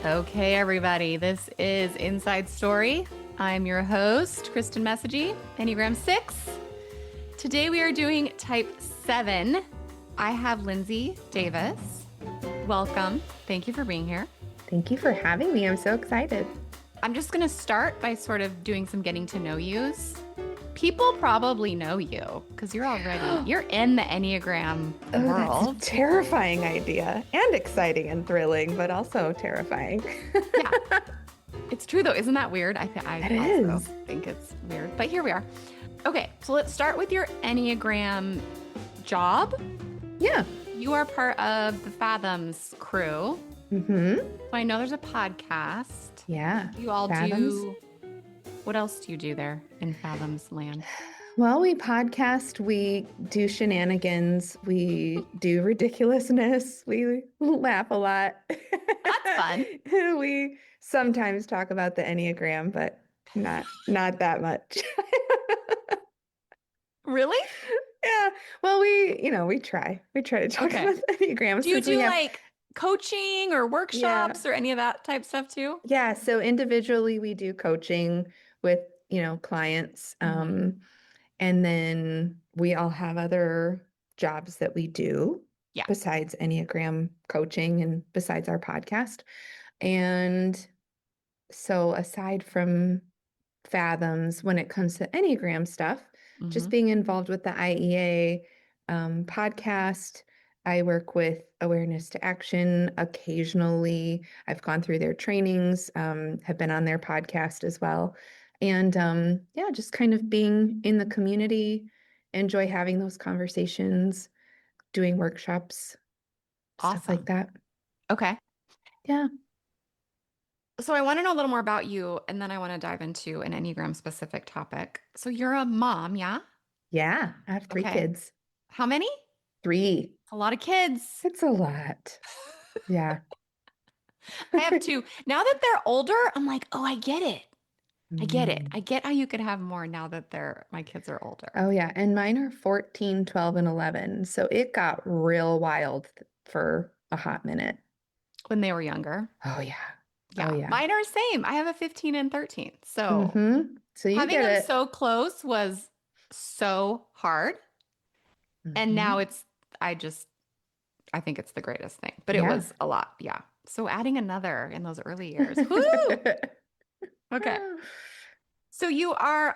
Okay, everybody, this is Inside Story. I'm your host, Kristin Messegee, Enneagram 6. Today we are doing type 7. I have Lindsey Davis. Welcome. Thank you for being here. Thank you for having me. I'm so excited. I'm just going to start by sort of doing some getting to know yous. People probably know you because you're in the Enneagram world. That's a terrifying idea and exciting and thrilling, but also terrifying. Yeah. It's true though. Isn't that weird? I also is. think it's weird, but here we are. Okay. So let's start with your Enneagram job. Yeah. You are part of the Fathoms crew. Mm-hmm. So I know there's a podcast. Yeah. You all Fathoms. do. What else do you do there in Fathoms land? Well, we podcast, we do shenanigans, we do ridiculousness, we laugh a lot. That's fun. We sometimes talk about the Enneagram, but not that much. Really? Yeah. Well, we try. We try to talk about the Enneagram. Do you do like coaching or workshops or any of that type stuff too? Yeah. So individually we do coaching with, clients. And then we all have other jobs that we do besides Enneagram coaching and besides our podcast. And so aside from Fathoms, when it comes to Enneagram stuff, just being involved with the IEA podcast, I work with Awareness to Action occasionally. I've gone through their trainings, have been on their podcast as well. And just kind of being in the community, enjoy having those conversations, doing workshops, stuff like that. Okay. Yeah. So I want to know a little more about you, and then I want to dive into an Enneagram specific topic. So you're a mom, yeah? Yeah. I have 3 kids. How many? 3. A lot of kids. It's a lot. Yeah. I have 2. Now that they're older, I'm like, oh, I get it. I get it. I get how you could have more now that my kids are older. Oh, yeah. And mine are 14, 12, and 11. So it got real wild for a hot minute. When they were younger. Oh, yeah. Yeah. Oh, yeah. Mine are same. I have a 15 and 13. So, so you having them so close was so hard. And now I think it's the greatest thing. But it was a lot. Yeah. So adding another in those early years. Woo! Okay. So you are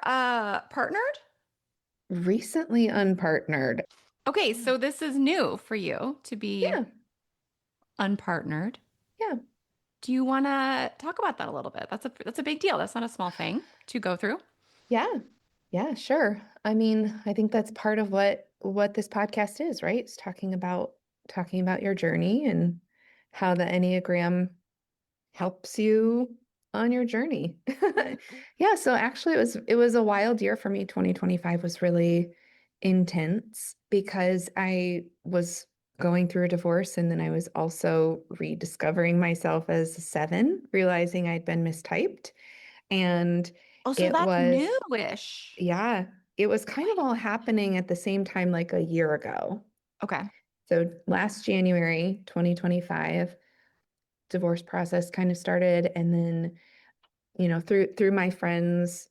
partnered? Recently unpartnered. Okay, so this is new for you to be unpartnered. Yeah. Do you want to talk about that a little bit? That's a big deal. That's not a small thing to go through. Yeah. Yeah, sure. I mean, I think that's part of what this podcast is, right? It's talking about your journey and how the Enneagram helps you on your journey. Yeah, so actually it was a wild year for me. 2025 was really intense because I was going through a divorce, and then I was also rediscovering myself as a 7, realizing I'd been mistyped. And so that's newish. Yeah, it was kind of all happening at the same time, like a year ago. Okay. So last January, 2025, divorce process kind of started. And then, through my friends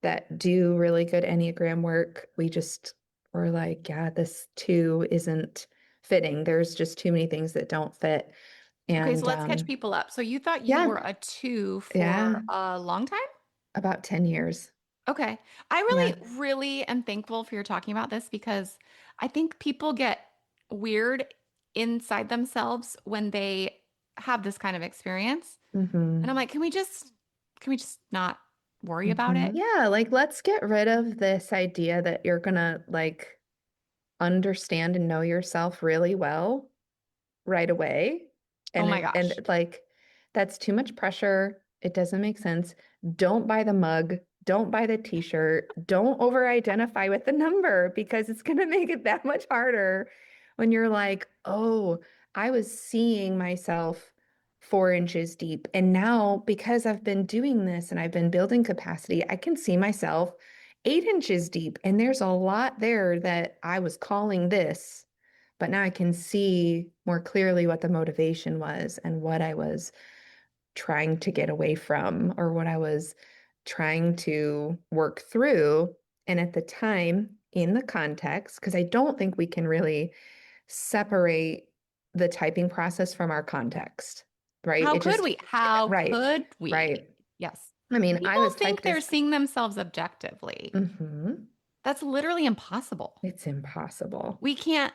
that do really good Enneagram work, we just were like, yeah, this 2 isn't fitting. There's just too many things that don't fit. And, okay, so let's catch people up. So you thought you were a 2 for a long time? About 10 years. Okay. I really am thankful for your talking about this because I think people get weird inside themselves when they have this kind of experience. And I'm like, can we just not worry about it? Yeah, like let's get rid of this idea that you're gonna like understand and know yourself really well right away. And oh my gosh. And like that's too much pressure. It doesn't make sense. Don't buy the mug. Don't buy the t-shirt. Don't over-identify with the number because it's going to make it that much harder when you're like, oh, I was seeing myself 4 inches deep. And now because I've been doing this and I've been building capacity, I can see myself 8 inches deep. And there's a lot there that I was calling this, but now I can see more clearly what the motivation was and what I was trying to get away from or what I was trying to work through. And at the time, in the context, because I don't think we can really separate the typing process from our context, right? How It could just, we? How right, could we? right. Yes. I mean, I People was think they're typist. seeing themselves objectively. Mhm. That's literally impossible. It's impossible. We can't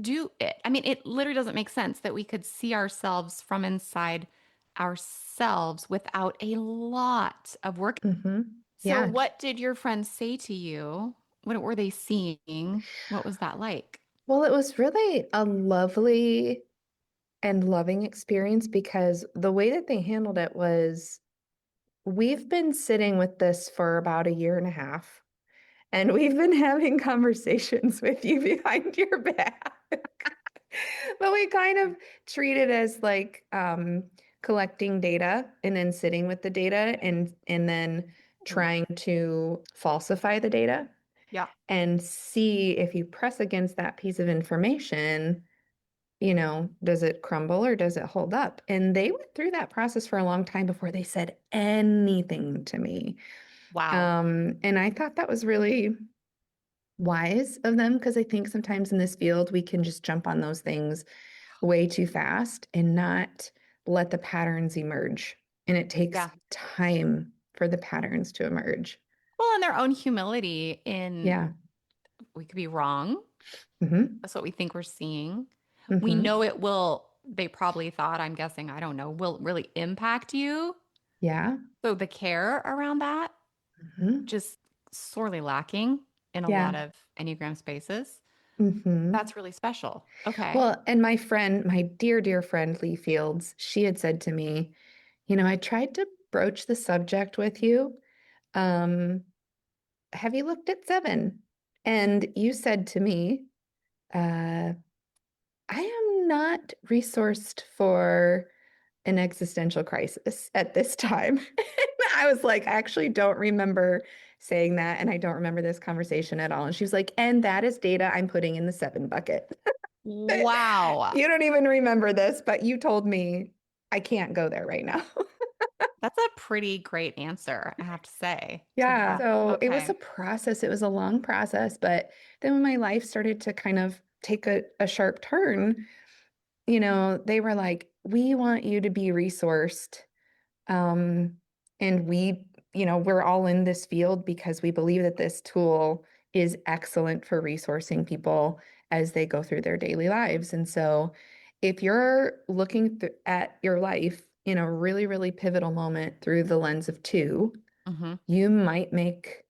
do it. I mean, it literally doesn't make sense that we could see ourselves from inside ourselves without a lot of work. So, Yeah. what did your friends say to you? What were they seeing? What was that like? Well, it was really a lovely and loving experience because the way that they handled it was we've been sitting with this for about a year and a half, and we've been having conversations with you behind your back. But we kind of treat it as like collecting data and then sitting with the data and then Ooh. trying to falsify the data Yeah. and see if you press against that piece of information, you know, does it crumble or does it hold up? And they went through that process for a long time before they said anything to me. Wow. And I thought that was really wise of them because I think sometimes in this field we can just jump on those things way too fast and not let the patterns emerge. And it takes Yeah. time for the patterns to emerge. Well, and their own humility in Yeah. we could be wrong. Hmm. That's what we think we're seeing. We Hmm. know it will, they probably thought, I'm guessing, I don't know, will really impact you. Yeah. So the care around that Hmm. just sorely lacking in a Yeah. lot of Enneagram spaces. Hmm. That's really special. Okay. Well, and my friend, my dear, dear friend Lee Fields, she had said to me, you know, I tried to broach the subject with you. Um, have you looked at seven? And you said to me, uh, I am not resourced for an existential crisis at this time. I was like, I actually don't remember saying that, and I don't remember this conversation at all. And she was like, and that is data I'm putting in the seven bucket. Wow. You don't even remember this, but you told me I can't go there right now. That's a pretty great answer, I have to say, to Yeah. that. So it was Okay. a process. It was a long process. But then when my life started to kind of take a sharp turn, you know, they were like, we want you to be resourced. Um, and we, you know, we're all in this field because we believe that this tool is excellent for resourcing people as they go through their daily lives. And so if you're looking at your life in a really, really pivotal moment through the lens of two, Hmm. you might make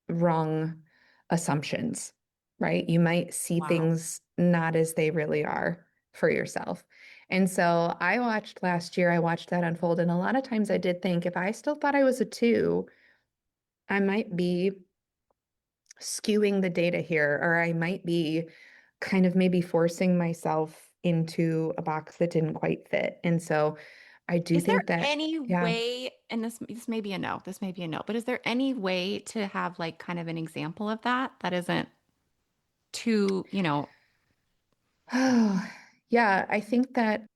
wrong assumptions, right? You might see Wow. things not as they really are for yourself. And so I watched last year, I watched that unfold. And a lot of times I did think if I still thought I was a two, I might be skewing the data here, or I might be kind of maybe forcing myself into a box that didn't quite fit. And so I do Is there think that, any yeah. way, and this may be a no, this may be a no, but is there any way to have like kind of an example of that that isn't too, Oh, yeah, I think that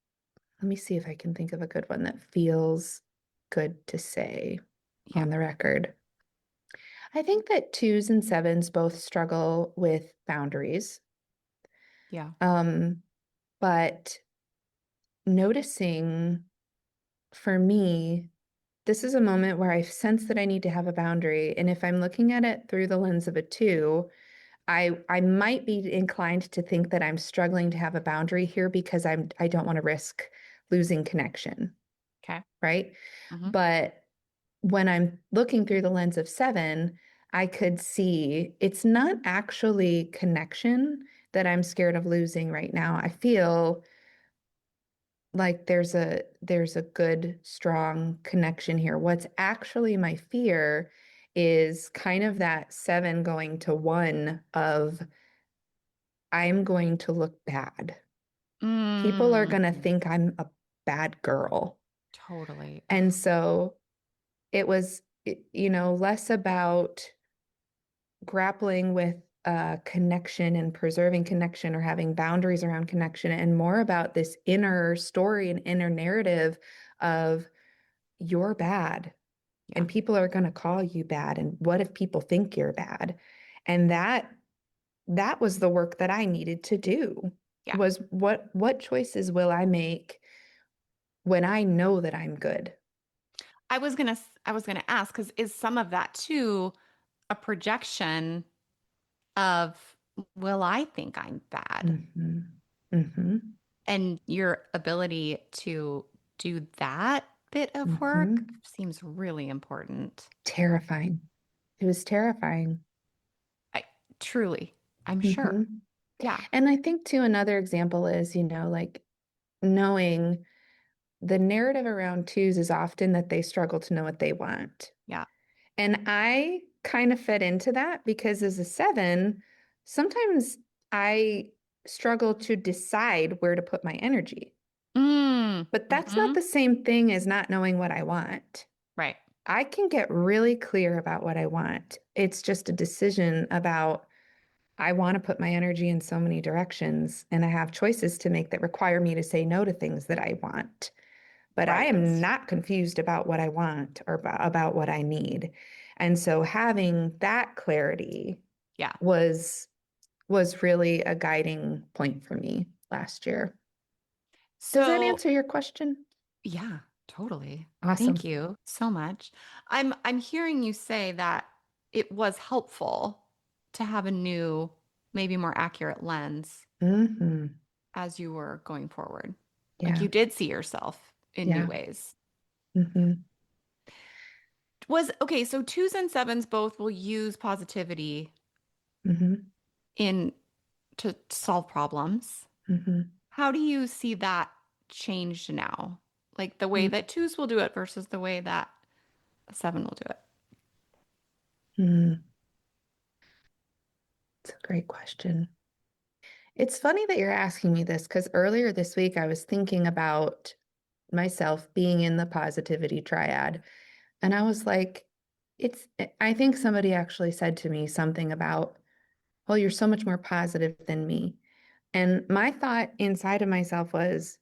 let me see if I can think of a good one that feels good to say yeah, on the record. I think that twos and sevens both struggle with boundaries. yeah, Um, but noticing for me, this is a moment where I sense that I need to have a boundary. And if I'm looking at it through the lens of a two, I might be inclined to think that I'm struggling to have a boundary here because I don't want to risk losing connection, okay. right? Hmm. But when I'm looking through the lens of seven, I could see it's not actually connection that I'm scared of losing right now. I feel like there's a good, strong connection here. What's actually my fear is kind of that seven going to one of I'm going to look bad. People are going to Mm, think I'm a bad girl. totally. Ugh. And so it was, you know, less about grappling with connection and preserving connection or having boundaries around connection, and more about this inner story and inner narrative of you're bad and people are going to call you bad. And what if people think you're bad? And that was the work that I needed to do was what choices will I make when I know that I'm good? I was gonna ask, because is some of that too a projection of, will I think I'm bad? Mm-hmm. Mm-hmm. And your ability to do that bit of Mm-hmm. work seems really important. Terrifying. It was terrifying. I truly, I'm sure. Mm-hmm. Yeah. And I think too, another example is, like knowing the narrative around twos is often that they struggle to know what they want. Yeah. And I kind of fed into that because as a seven, sometimes I struggle to decide where to put my energy. But that's not Mm-hmm. the same thing as not knowing what I want. Right. I can get really clear about what I want. It's just a decision about I want to put my energy in so many directions, and I have choices to make that require me to say no to things that I want. But I Right. am not confused about what I want or about what I need. And so having that clarity Yeah. was really a guiding point for me last year. Does that So, answer your question? yeah, totally. Thank Awesome. you so much. I'm hearing you say that it was helpful to have a new, maybe more accurate lens Mm-hmm. as you were going forward. Like Yeah. you did see yourself in new Yeah. ways. Mm-hmm. Was okay, so twos and sevens both will use positivity Mm-hmm. in to solve problems. Mm-hmm. How do you see that changed now? Like the way that twos will do it versus the way that a seven will do it. Mm-hmm. It's a great question. It's funny that you're asking me this because earlier this week I was thinking about myself being in the positivity triad. And I was like, I think somebody actually said to me something about, well, you're so much more positive than me. And my thought inside of myself was,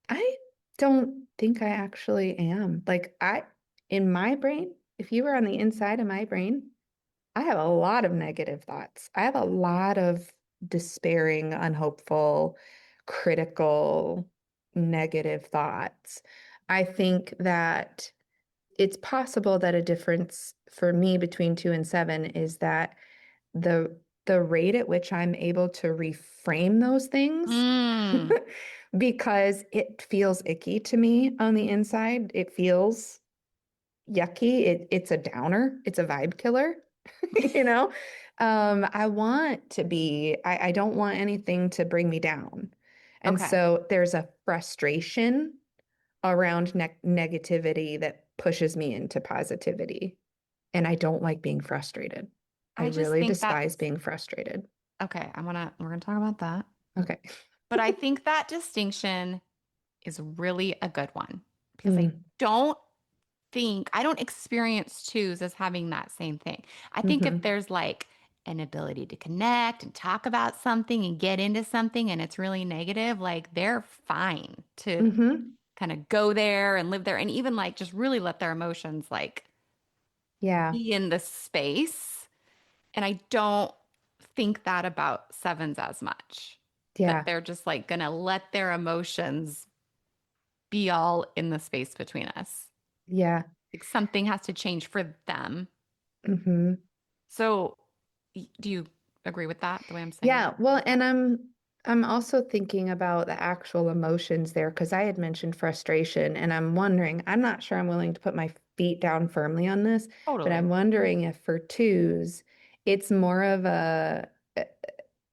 I don't think I actually am. Like, in my brain, if you were on the inside of my brain, I have a lot of negative thoughts. I have a lot of despairing, unhopeful, critical, negative thoughts. I think that it's possible that a difference for me between two and seven is that the the rate at which I'm able to reframe those things Mm, because it feels icky to me on the inside. It feels yucky. It's a downer. It's a vibe killer, you know? I want to be, I don't want anything to bring me down. And okay. so there's a frustration around negativity that pushes me into positivity. And I don't like being frustrated. I I just really think despise that's being frustrated. okay. We're gonna talk about that. Okay. But I think that distinction is really a good one because Mm, I don't experience twos as having that same thing. I think if hmm there's like an ability to connect and talk about something and get into something and it's really negative, like they're fine to hmm kind of go there and live there and even like just really let their emotions like Yeah. be in the space. And I don't think that about sevens as much, that Yeah. they're just like gonna let their emotions be all in the space between us. Yeah. Like something has to change for them. hmm So, do you agree with that, the way I'm saying it? Yeah. Well, and I'm also thinking about the actual emotions there because I had mentioned frustration and I'm wondering, I'm not sure I'm willing to put my feet down firmly on this, but I'm Totally. wondering if for twos, it's more of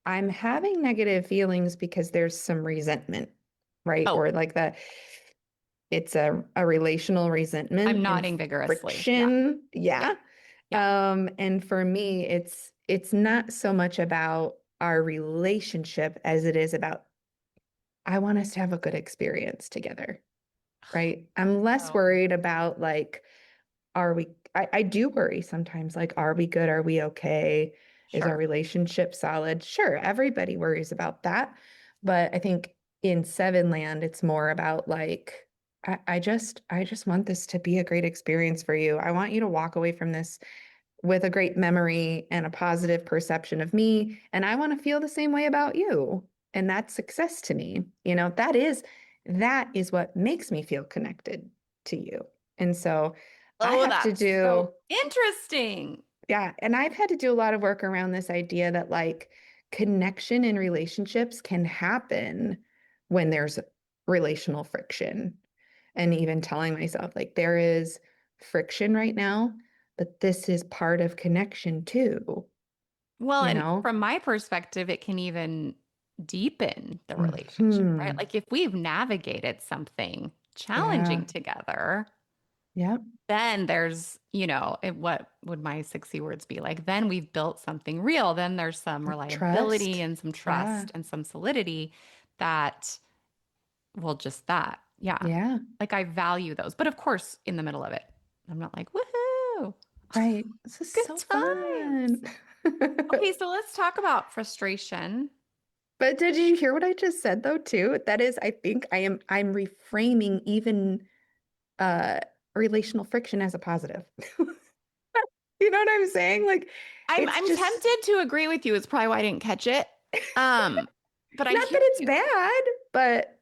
I'm having negative feelings because there's some resentment, right? Oh, Or like it's a relational I'm resentment and nodding vigorously. Yeah. friction. Yeah. Yeah. Yeah. And for me, it's not so much about our relationship as it is about I want us to have a good experience together, right? I'm less Oh, worried about like, are we, I do worry sometimes, like, are we good? Are we okay? Is our sure. relationship solid? Sure, everybody worries about that. But I think in Seven Land, it's more about like, I just want this to be a great experience for you. I want you to walk away from this with a great memory and a positive perception of me. And I want to feel the same way about you. And that's success to me. That is what makes me feel connected to you. And so I Oh, have to that's do, so interesting. yeah. And I've had to do a lot of work around this idea that like connection in relationships can happen when there's relational friction. And even telling myself, like, there is friction right now, but this is part of connection too, Well, you and know? from my perspective, it can even deepen the relationship, right? Hmm. Like if we've navigated something Yeah. challenging together, Yep. then there's, what would my 60 words be like? Then we've built something real. Then there's some reliability Trust. and some Yeah. trust and some solidity that, well, just that. Yeah. Yeah. Like I value those. But of course, in the middle of it, I'm not like, woohoo, Right. This is good so times. fun. Okay, so let's talk about frustration. But did you hear what I just said though, too? That is, I think I'm reframing even uh relational friction as a positive. You know what I'm saying? Like it's I'm just tempted to agree with you. It's probably why I didn't catch it. But I not hear that it's you. bad, but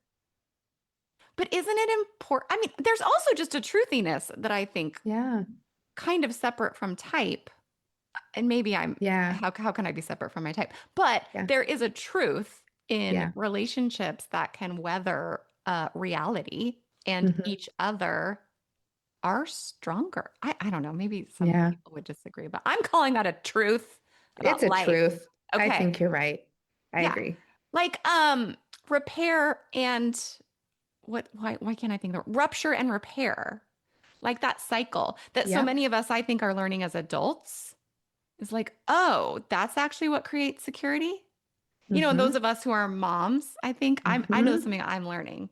But isn't it important? I mean, there's also just a truthiness that I think yeah. kind of separate from type. And maybe Yeah. how can I be separate from my type? But Yeah. there is a truth in Yeah. relationships that can weather reality and Hmm. each other are stronger. I don't know. Maybe some Yeah. people would disagree, but I'm calling that a truth It's about a life. truth. I Okay. think you're right. I Yeah. agree. Like repair and why can't I think of rupture and repair? Like that cycle that so Yep. many of us I think are learning as adults is like, oh, that's actually what creates security. And those Hmm. of us who are moms, I think I know that's Hmm. something I'm learning.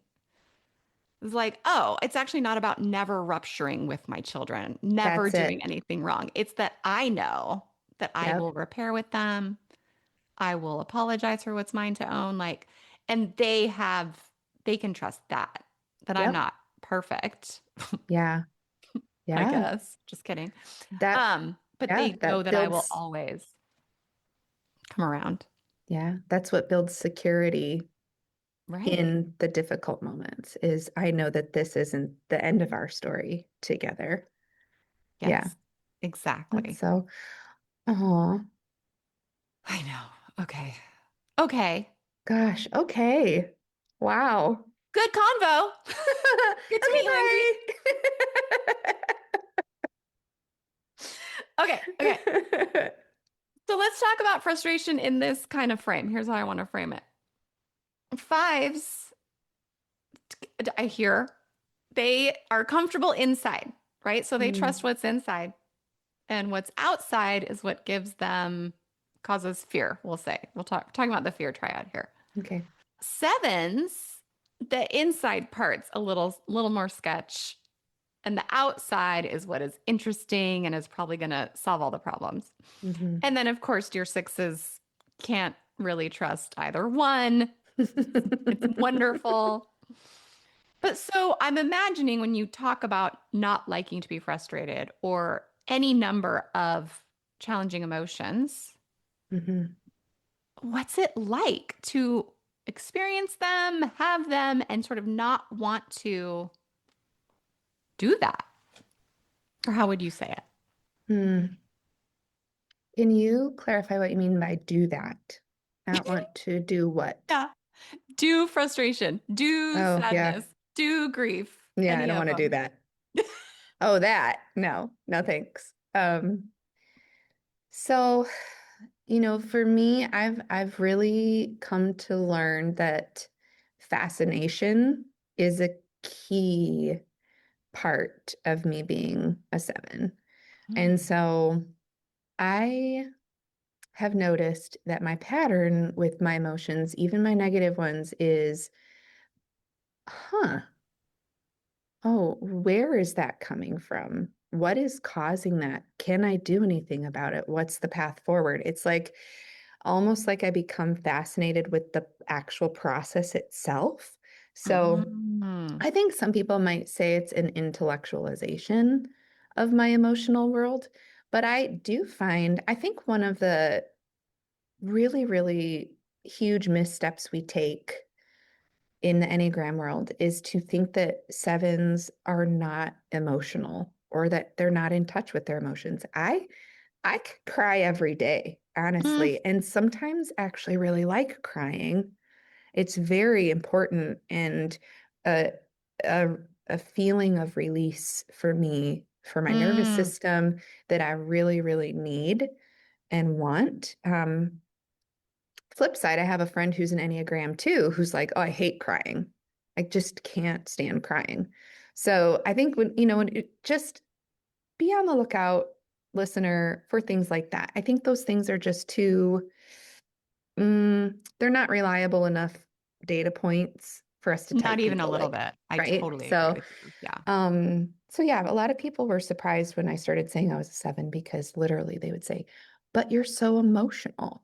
It's like, oh, it's actually not about never rupturing with my children, never That's doing it. anything wrong. It's that I know that I Yep. will repair with them. I will apologize for what's mine to own. Like, and they can trust that I'm Yep. not perfect, Yeah. I Yeah. guess. Just kidding. That, But yeah, they know that that I will builds, always come around. yeah, that's what builds security Right. in the difficult moments is I know that this isn't the end of our story together. Yeah. Yes, That's exactly. so, oh, I know. Okay. Okay. gosh. Okay. Wow. Good convo. Good to Okay, meet you, Lindsay. Okay. Okay. bye. So let's talk about frustration in this kind of frame. Here's how I want to frame it. Fives, I hear, they are comfortable inside, right? So they trust Mm, what's inside, and what's outside is what gives them causes fear, we'll say. Talking about the fear triad here. okay. Sevens, the inside part's a little more sketch, and the outside is what is interesting and is probably going to solve all the problems. Hmm. And then, of course, your sixes can't really trust either one. It's wonderful. But so I'm imagining when you talk about not liking to be frustrated or any number of challenging emotions, Hmm. what's it like to experience them, have them, and sort of not want to do that? Or how would you say it? Hmm. Can you clarify what you mean by do that? I don't want to do what? Yeah. Do frustration, do Oh, yeah. sadness, do grief, Yeah, I any don't of want to do them. that. Oh, that. No, no thanks. So, for me, I've really come to learn that fascination is a key part of me being a seven. And Hmm. so I have noticed that my pattern with my emotions, even my negative ones, is, huh, oh, where is that coming from? What is causing that? Can I do anything about it? What's the path forward? It's like almost like I become fascinated with the actual process itself. So I think some people might say it's an intellectualization of my emotional world, but I do find, I think one of the really, really huge missteps we take in the Enneagram world is to think that sevens are not emotional or that they're not in touch with their emotions. I could cry every day, Mm, honestly, and sometimes actually really like crying. It's very important and a, a, a feeling of release for me, for my nervous mm, system that I really, really need and want. Flip side, I have a friend who's an Enneagram too, who's like, oh, I hate crying. I just can't stand crying. So I think just be on the lookout, listener, for things like that. I think those things are just too, they're not reliable enough data points for us to not type even a people little like, bit. I right? totally agree So, with you. Yeah. so yeah, a lot of people were surprised when I started saying I was a seven because literally they would say, but you're so emotional,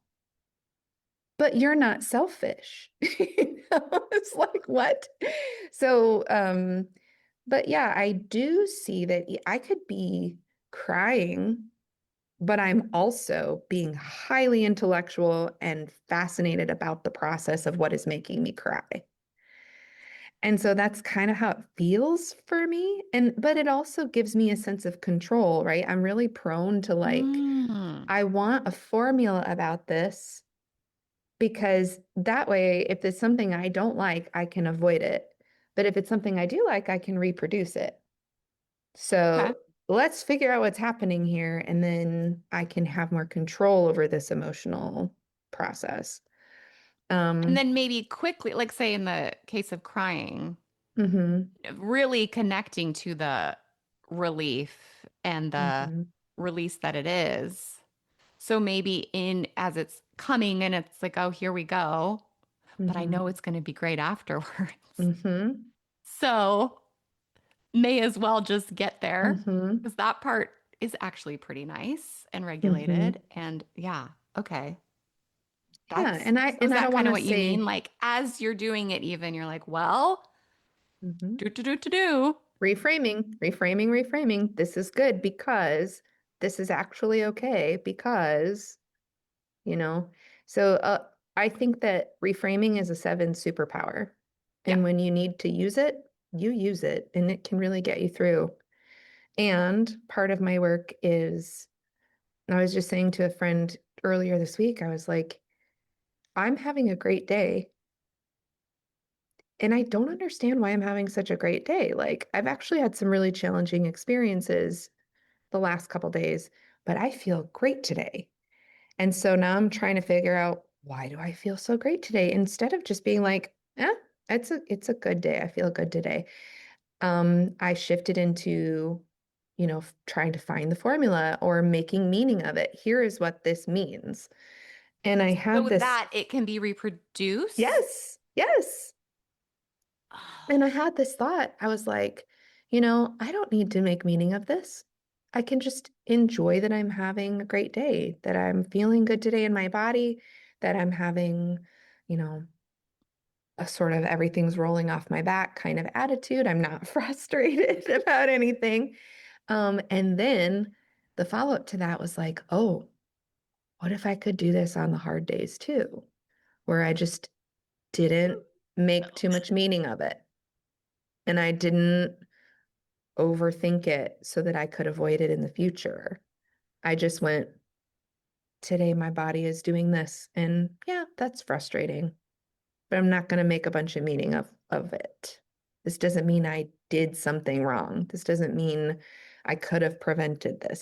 but you're not selfish. It's like, what? So, but yeah, I do see that I could be crying, but I'm also being highly intellectual and fascinated about the process of what is making me cry. And so that's kind of how it feels for me. But it also gives me a sense of control, right? I'm really prone to like, Mm. I want a formula about this because that way, if it's something I don't like, I can avoid it. But if it's something I do like, I can reproduce it. Okay. So let's figure out what's happening here, and then I can have more control over this emotional process. And Um, then maybe quickly, like say in the case of crying, mhm, really connecting to the relief and the mhm, release that it is. So maybe in as it's coming and it's like, oh, here we go. But I know mhm, it's going to be great afterwards. mhm, So may as well just get there mhm, because that part is actually pretty nice and regulated. mhm. And yeah, okay. Yeah, That's and so is I that don't kind want of to what you mean? say, Like as you're doing it, even you're like, well, mhm. do. Reframing, reframing, reframing. This is good because this is actually okay because, you know. So I think that reframing is a seven superpower. Yeah. And when you need to use it, you use it, and it can really get you through. And part of my work is, I was just saying to a friend earlier this week, I was like, I'm having a great day. And I don't understand why I'm having such a great day. Like, I've actually had some really challenging experiences the last couple days, but I feel great today. And so now I'm trying to figure out, why do I feel so great today? Instead of just being like, it's a good day. I feel good today. I shifted into, trying to find the formula or making meaning of it. Here is what this means. And I had So this, that it can be reproduced. yes, yes. And I had this thought. I was like, I don't need to make meaning of this. I can just enjoy that I'm having a great day, that I'm feeling good today in my body, that I'm having, you know, a sort of everything's rolling off my back kind of attitude. I'm not frustrated about anything. And then the follow-up to that was like, oh, what if I could do this on the hard days too, where I just didn't make too much meaning of it and I didn't overthink it so that I could avoid it in the future. I just went, today my body is doing this. And yeah, that's frustrating, but I'm not going to make a bunch of meaning of it. This doesn't mean I did something wrong. This doesn't mean I could have prevented this.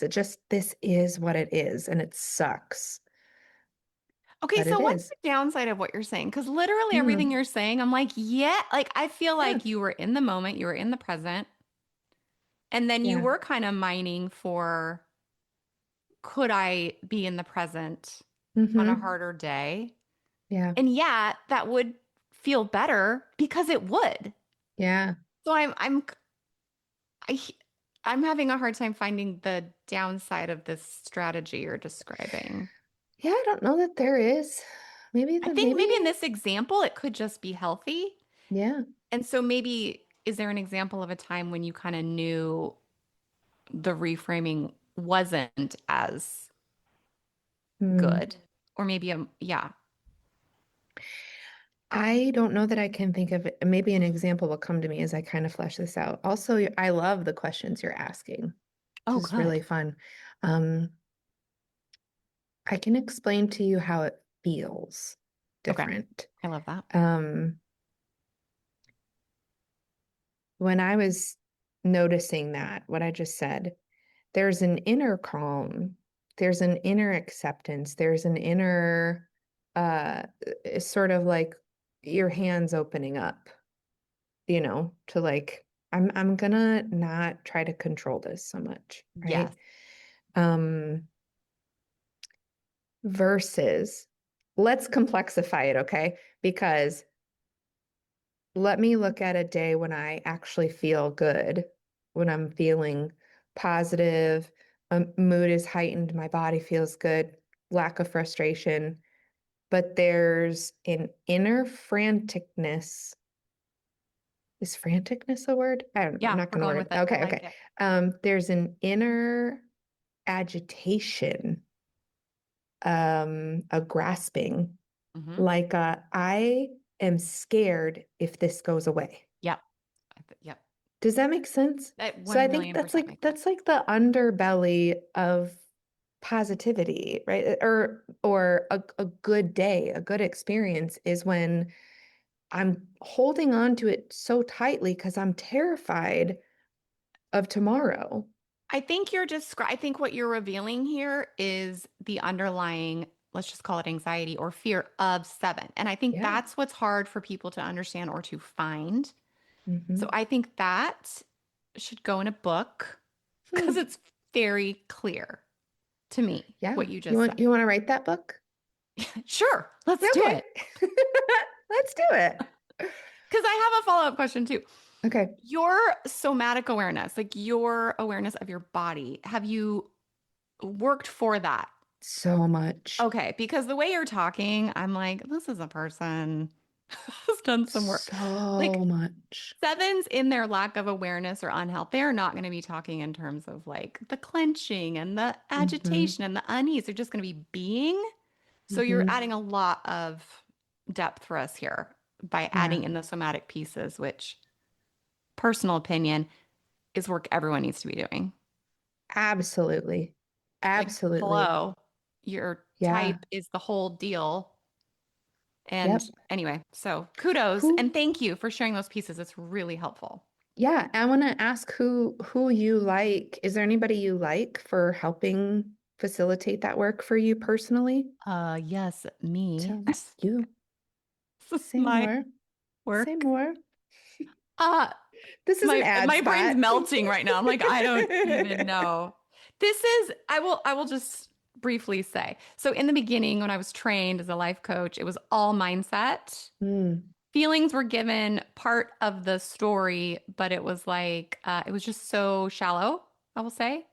This is what it is, and it sucks, Okay, but it so what's is. the downside of what you're saying? Because literally everything Mm, you're saying, I'm like, yeah, like I feel yeah, like you were in the moment, you were in the present, and then you yeah. were kind of mining for could I be in the present on a Mm-hmm. harder day? Yeah, And yeah, that would feel better because it would. yeah. So I, I'm having a hard time finding the downside of this strategy you're describing. Yeah, I don't know that there is. I think maybe in Maybe, this example, it could just be healthy. yeah. And so maybe is there an example of a time when you kind of knew the reframing wasn't as Hmm. good? Or maybe, yeah. I don't know that I can think of it. Maybe an example will come to me as I kind of flesh this out. Also, I love the questions you're asking. Oh, This is good. really fun. Um, I can explain to you how it feels Okay. different. I love that. Um, when I was noticing that, what I just said, there's an inner calm, there's an inner acceptance, there's an inner, it's sort of like your hands opening up, to like, I'm gonna not try to control this so much, right? Yes. Um, versus let's complexify it, okay? Because let me look at a day when I actually feel good, when I'm feeling positive, mood is heightened, my body feels good, lack of frustration, but there's an inner franticness. Is franticness a word? I don't know. I'm Yeah, not we're going to going word with it. it. I Okay, like okay. it. There's an inner agitation, a grasping, Hmm. like I am scared if this goes away. Yep. Yep. Does that make sense? That So I 1 think million that's percent like makes sense. that's like the underbelly of positivity, right? Or a good day, a good experience is when I'm holding on to it so tightly because I'm terrified of tomorrow. I think what you're revealing here is the underlying, let's just call it anxiety or fear of seven. And I think Yeah. that's what's hard for people to understand or to find. So Hmm. I think that should go in a book because Hmm. it's very clear to me Yeah. what you You just want said. you want to write that book? Sure, let's do Okay. it. Let's do it. Because I have a follow-up question too. Okay. Your somatic awareness, like your awareness of your body, have you worked for that? So much. Okay, because the way you're talking, I'm like, this is a person who's done some work. So Like much. sevens in their lack of awareness or unhealth, they're not going to be talking in terms of like the clenching and the Hmm. agitation and the unease. They're just going to be being. So you're Hmm. adding a lot of depth for us here by Yeah. adding in the somatic pieces, which personal opinion is work everyone needs to be doing. Absolutely. Like, Absolutely. hello, your Yeah. type is the whole deal. And Yep. anyway, so kudos and Who, thank you for sharing those pieces. It's really helpful. yeah, I want to ask who you like. Is there anybody you like for helping facilitate that work for you personally? Yes, me. Tell you. This is Say my more. Say work. more. Uh, This is an ad my brain's spot. melting right now. I'm like, I don't even know. I will just briefly say. So in the beginning, when I was trained as a life coach, it was all mindset. Mm, Feelings were given part of the story, but it was like, it was just so shallow, I will say.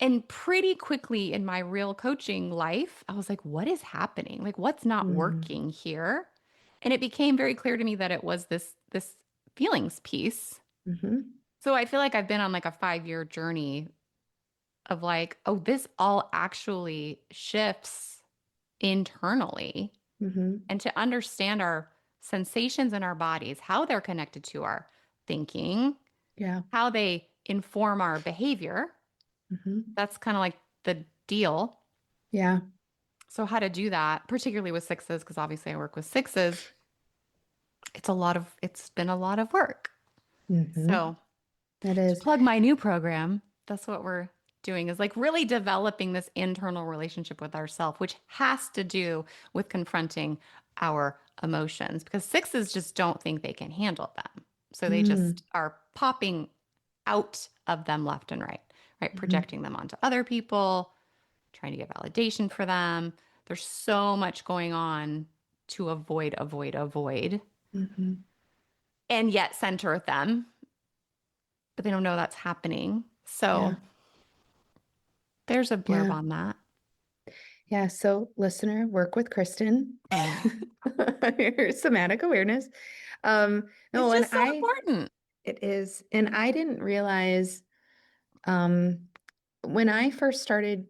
And pretty quickly in my real coaching life, I was like, what is happening? Like, what's not mm, working here? And it became very clear to me that it was this feelings piece. mm-hmm, So I feel like I've been on like a 5-year journey of like, oh, this all actually shifts internally. mm-hmm. And to understand our sensations in our bodies, how they're connected to our thinking, Yeah. how they inform our behavior. Mm-hmm. That's kind of like the deal. Yeah. So, how to do that, particularly with sixes, because obviously I work with sixes, it's been a lot of work. Mm-hmm. So, That to is. plug my new program, that's what we're doing is like really developing this internal relationship with ourself, which has to do with confronting our emotions because sixes just don't think they can handle them. So they Mm, just are popping out of them left and right, right? mm-hmm, Projecting them onto other people, trying to get validation for them. There's so much going on to avoid, mm-hmm. and yet center them, but they don't know that's happening. Yeah. So there's a blurb Yeah. on that. Yeah. So, listener, work with Kristin on your somatic awareness. It's No, and just so important. It is. And I didn't realize um, when I first started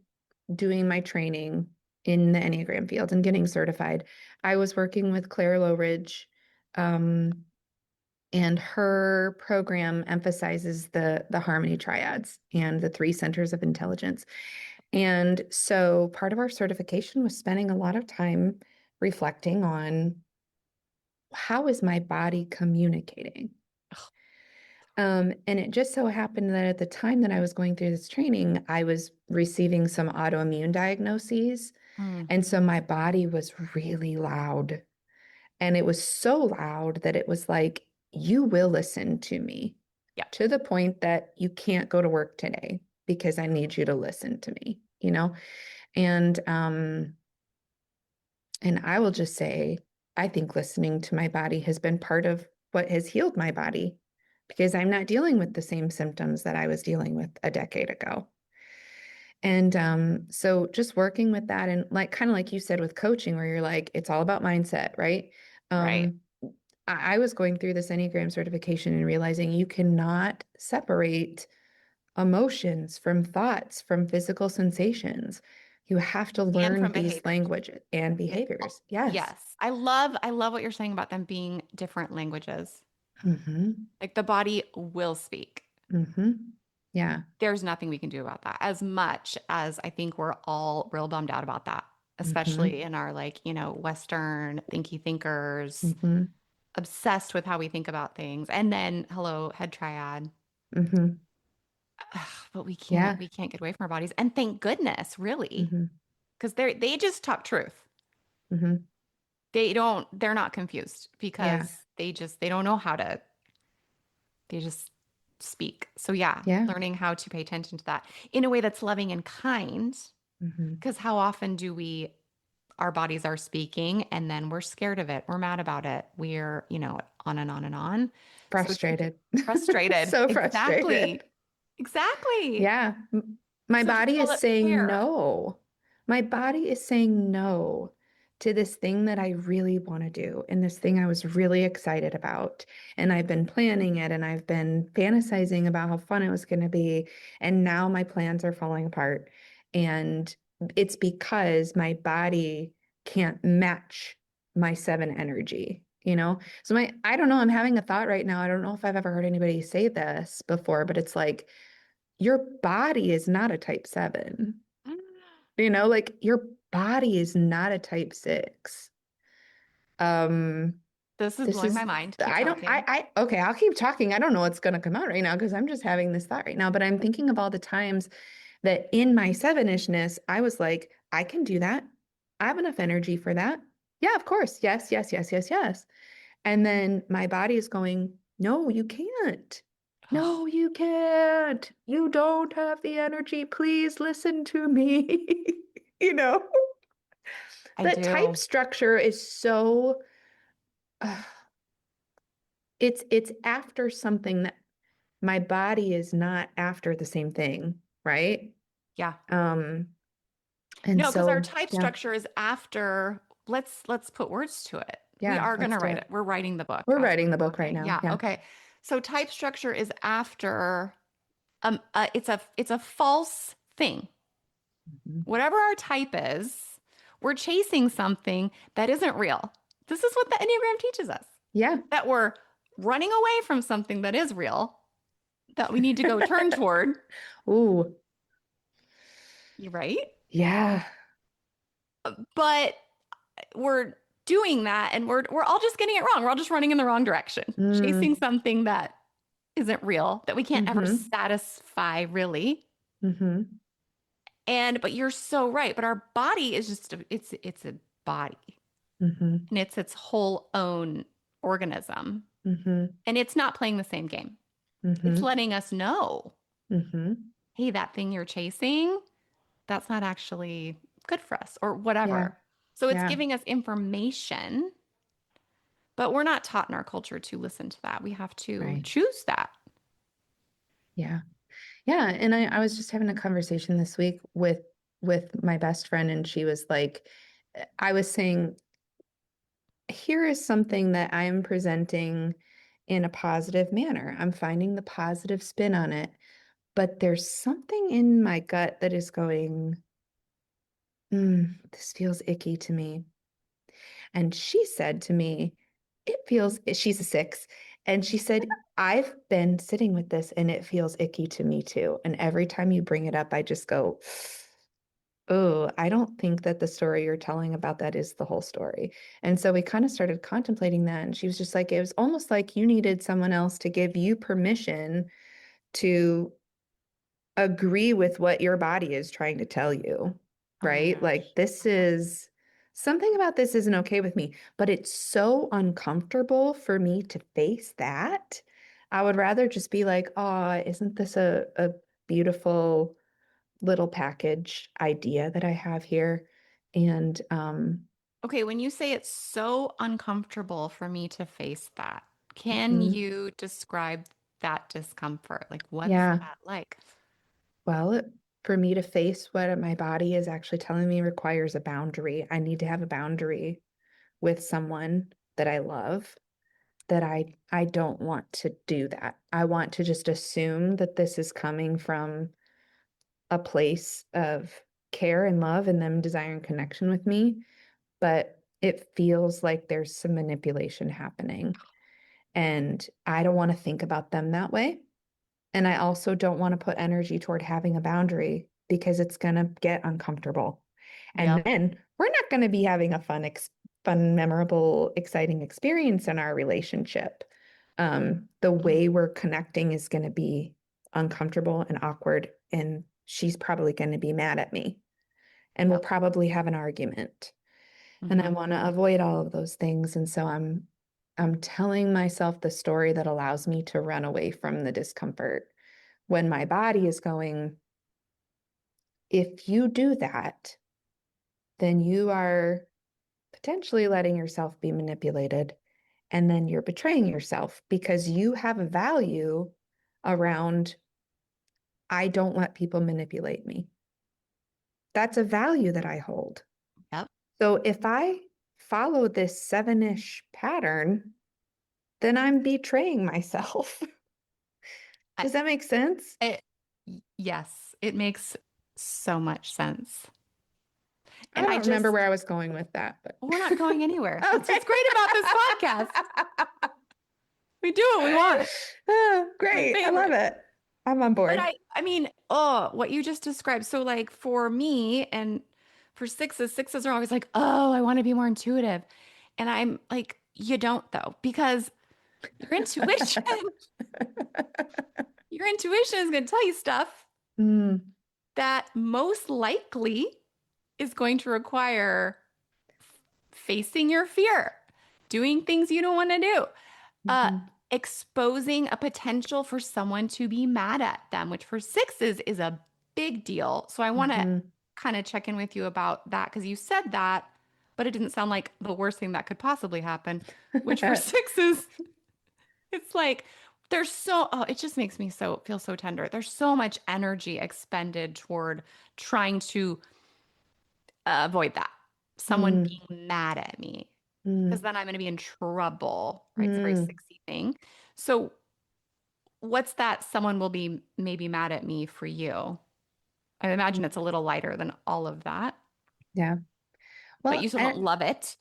doing my training in the Enneagram field and getting certified, I was working with Claire Lowridge, um, and her program emphasizes the harmony triads and the three centers of intelligence. And so part of our certification was spending a lot of time reflecting on how is my body communicating? And it just so happened that at the time that I was going through this training, I was receiving some autoimmune diagnoses. Mm. And so my body was really loud. And it was so loud that it was like, you will listen to me Yeah. to the point that you can't go to work today because I need you to listen to me, you know? And I will just say, I think listening to my body has been part of what has healed my body because I'm not dealing with the same symptoms that I was dealing with a decade ago. And so just working with that and like kind of like you said with coaching, where you're like, it's all about mindset, right? Right. Um, I was going through this Enneagram certification and realizing you cannot separate emotions from thoughts, from physical sensations. You have to And learn from these behaviors. languages and Yeah. behaviors. Yes. Yes. I love what you're saying about them being different languages. Mm-hmm. Like the body will speak. Mm-hmm. Yeah. There's nothing we can do about that. As much as I think we're all real bummed out about that, Mm-hmm. especially in our like, Western thinky thinkers, Mm-hmm. obsessed with how we think about things. And then hello, head triad. Mm-hmm. Ugh, but Yeah. we can't get away from our bodies. And thank goodness, really. Mm-hmm. Because they just talk truth. Mm-hmm. They're not confused Yeah. because they don't know how to, they just speak. So yeah, Yeah. learning how to pay attention to that in a way that's loving and kind. Mm-hmm. Because how often do our bodies are speaking and then we're scared of it. We're mad about it. We're, on and on and on. So Frustrated. frustrated. So frustrated. Exactly. Exactly. Yeah. My So to body call is it saying care. no. My body is saying no to this thing that I really want to do and this thing I was really excited about. And I've been planning it and I've been fantasizing about how fun it was going to be. And now my plans are falling apart. And it's because my body can't match my seven energy, you know? So I don't know, I'm having a thought right now. I don't know if I've ever heard anybody say this before, but it's like, your body is not a type 7. Like your body is not a type 6. Um, This is this blowing my is mind. Keep I don't talking. I okay, I'll keep talking. I don't know what's gonna come out right now because I'm just having this thought right now, but I'm thinking of all the times that in my seven-ishness, I was like, I can do that. I have enough energy for that. Yeah, of course. Yes, yes, yes, yes, yes. And then my body is going, no, you can't. Oh, No, you can't. You don't have the energy. Please listen to me. You know, I that type do. structure is so, uh, it's after something that my body is not after the same thing, right? Yeah. Um, and No, because our so, type yeah, structure is after, let's put words to it. We yeah, are going let's to do write it. it. We're writing the book We're as writing we're the book right talking. now. Yeah. Yeah. Okay. So type structure is after it's a false thing. Mhm. Whatever our type is, we're chasing something that isn't real. This is what the Enneagram teaches us. Yeah. That we're running away from something that is real, that we need to go turn toward. Ooh, You're right. yeah. But we're doing that and we're all just getting it wrong. We're all just running in the wrong direction, chasing Mm, something that isn't real, that we can't ever mm-hmm. satisfy really. Mm-hmm. And but you're so right. But our body is just it's a body Mm-hmm. and it's its whole own organism. Mm-hmm. And it's not playing the same game. It's Mm-hmm. letting us know, Mm-hmm. hey, that thing you're chasing, that's not actually good for us or Yeah. whatever. So it's Yeah. giving us information, but we're not taught in our culture to listen to that. We have to Right. choose that. Yeah. Yeah. And I was just having a conversation this week with my best friend, and she was like, I was saying, here is something that I'm presenting in a positive manner. I'm finding the positive spin on it. But there's something in my gut that is going, this feels icky to me. And she said to me, she's a 6. And she said, I've been sitting with this and it feels icky to me too. And every time you bring it up, I just go, oh, I don't think that the story you're telling about that is the whole story. And so we kind of started contemplating that. And she was just like, it was almost like you needed someone else to give you permission to agree with what your body is trying to tell you, right? gosh. Like this is something about this isn't okay with me, but it's so uncomfortable for me to face that. I would rather just be like, oh, isn't this a beautiful little package idea that I have here? And Okay, when you say it's so uncomfortable for me to face that, can mhm. you describe that discomfort? Like, what's Yeah. that like? Well, for me to face what my body is actually telling me requires a boundary. I need to have a boundary with someone that I love, that I don't want to do that. I want to just assume that this is coming from a place of care and love and them desiring connection with me, but it feels like there's some manipulation happening. And I don't want to think about them that way. And I also don't want to put energy toward having a boundary because it's going to get uncomfortable. And Yep. then we're not going to be having a fun, memorable, exciting experience in our relationship. The way we're connecting is going to be uncomfortable and awkward. And she's probably going to be mad at me. And we'll Yep. probably have an argument. And I Hmm. want to avoid all of those things. And so I'm telling myself the story that allows me to run away from the discomfort when my body is going, if you do that, then you are potentially letting yourself be manipulated. And then you're betraying yourself because you have a value around, I don't let people manipulate me. That's a value that I hold. Yep. So if I follow this 7-ish pattern, then I'm betraying myself. I, Does that make sense? yes, it makes so much sense. I And I don't remember just, where I was going with that, but we're not going anywhere. That's okay. what's great about this podcast. We do what we want. Oh, My great. I love favorite. it. I'm on But board. I mean, oh, what you just described. So like for me and for sixes are always like, oh, I want to be more intuitive. And I'm like, you don't though, because your intuition, your intuition is going to tell you stuff Mm, that most likely is going to require facing your fear, doing things you don't want to do, uh, mhm, exposing a potential for someone to be mad at them, which for sixes is a big deal. So I want to mhm. kind of check in with you about that because you said that, but it didn't sound like the worst thing that could possibly happen, which for sixes, it's like there's so, oh, it just makes me so feel so tender. There's so much energy expended toward trying to avoid that. Someone Mm, being mad at me because mm, then I'm going to be in trouble, right? It's a very mm, sexy thing. So, what's that someone will be maybe mad at me for you? I imagine it's a little lighter than all of that, yeah. but Well, you still don't love it.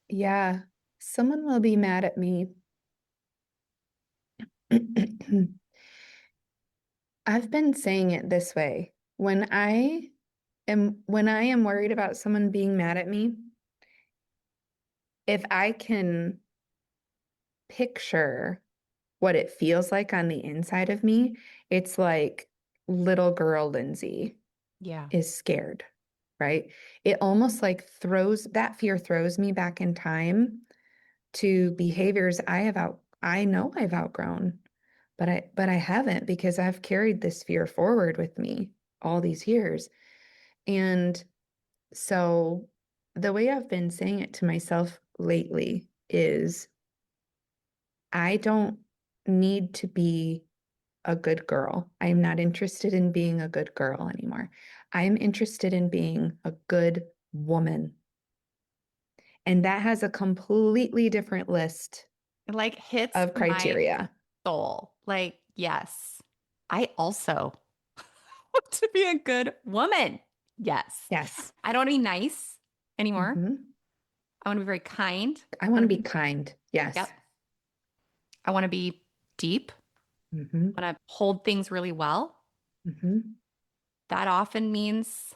yeah, someone will be mad at me. I've been saying it this way. When I am worried about someone being mad at me, if I can picture what it feels like on the inside of me, it's like little girl Lindsey Yeah. is scared, right? It almost like that fear throws me back in time to behaviors I know I've outgrown, but I haven't because I've carried this fear forward with me all these years. And so the way I've been saying it to myself lately is I don't need to be a good girl. I'm not interested in being a good girl anymore. I'm interested in being a good woman. And that has a completely different list It like hits of my criteria. soul. Like, yes, I also want to be a good woman. Yes. Yes. I don't want to be nice anymore. Hmm. I want to be very kind to I want other to be people. kind. Yep. Yes. I want to be deep. Hmm. I want to hold things really well. Hmm. That often means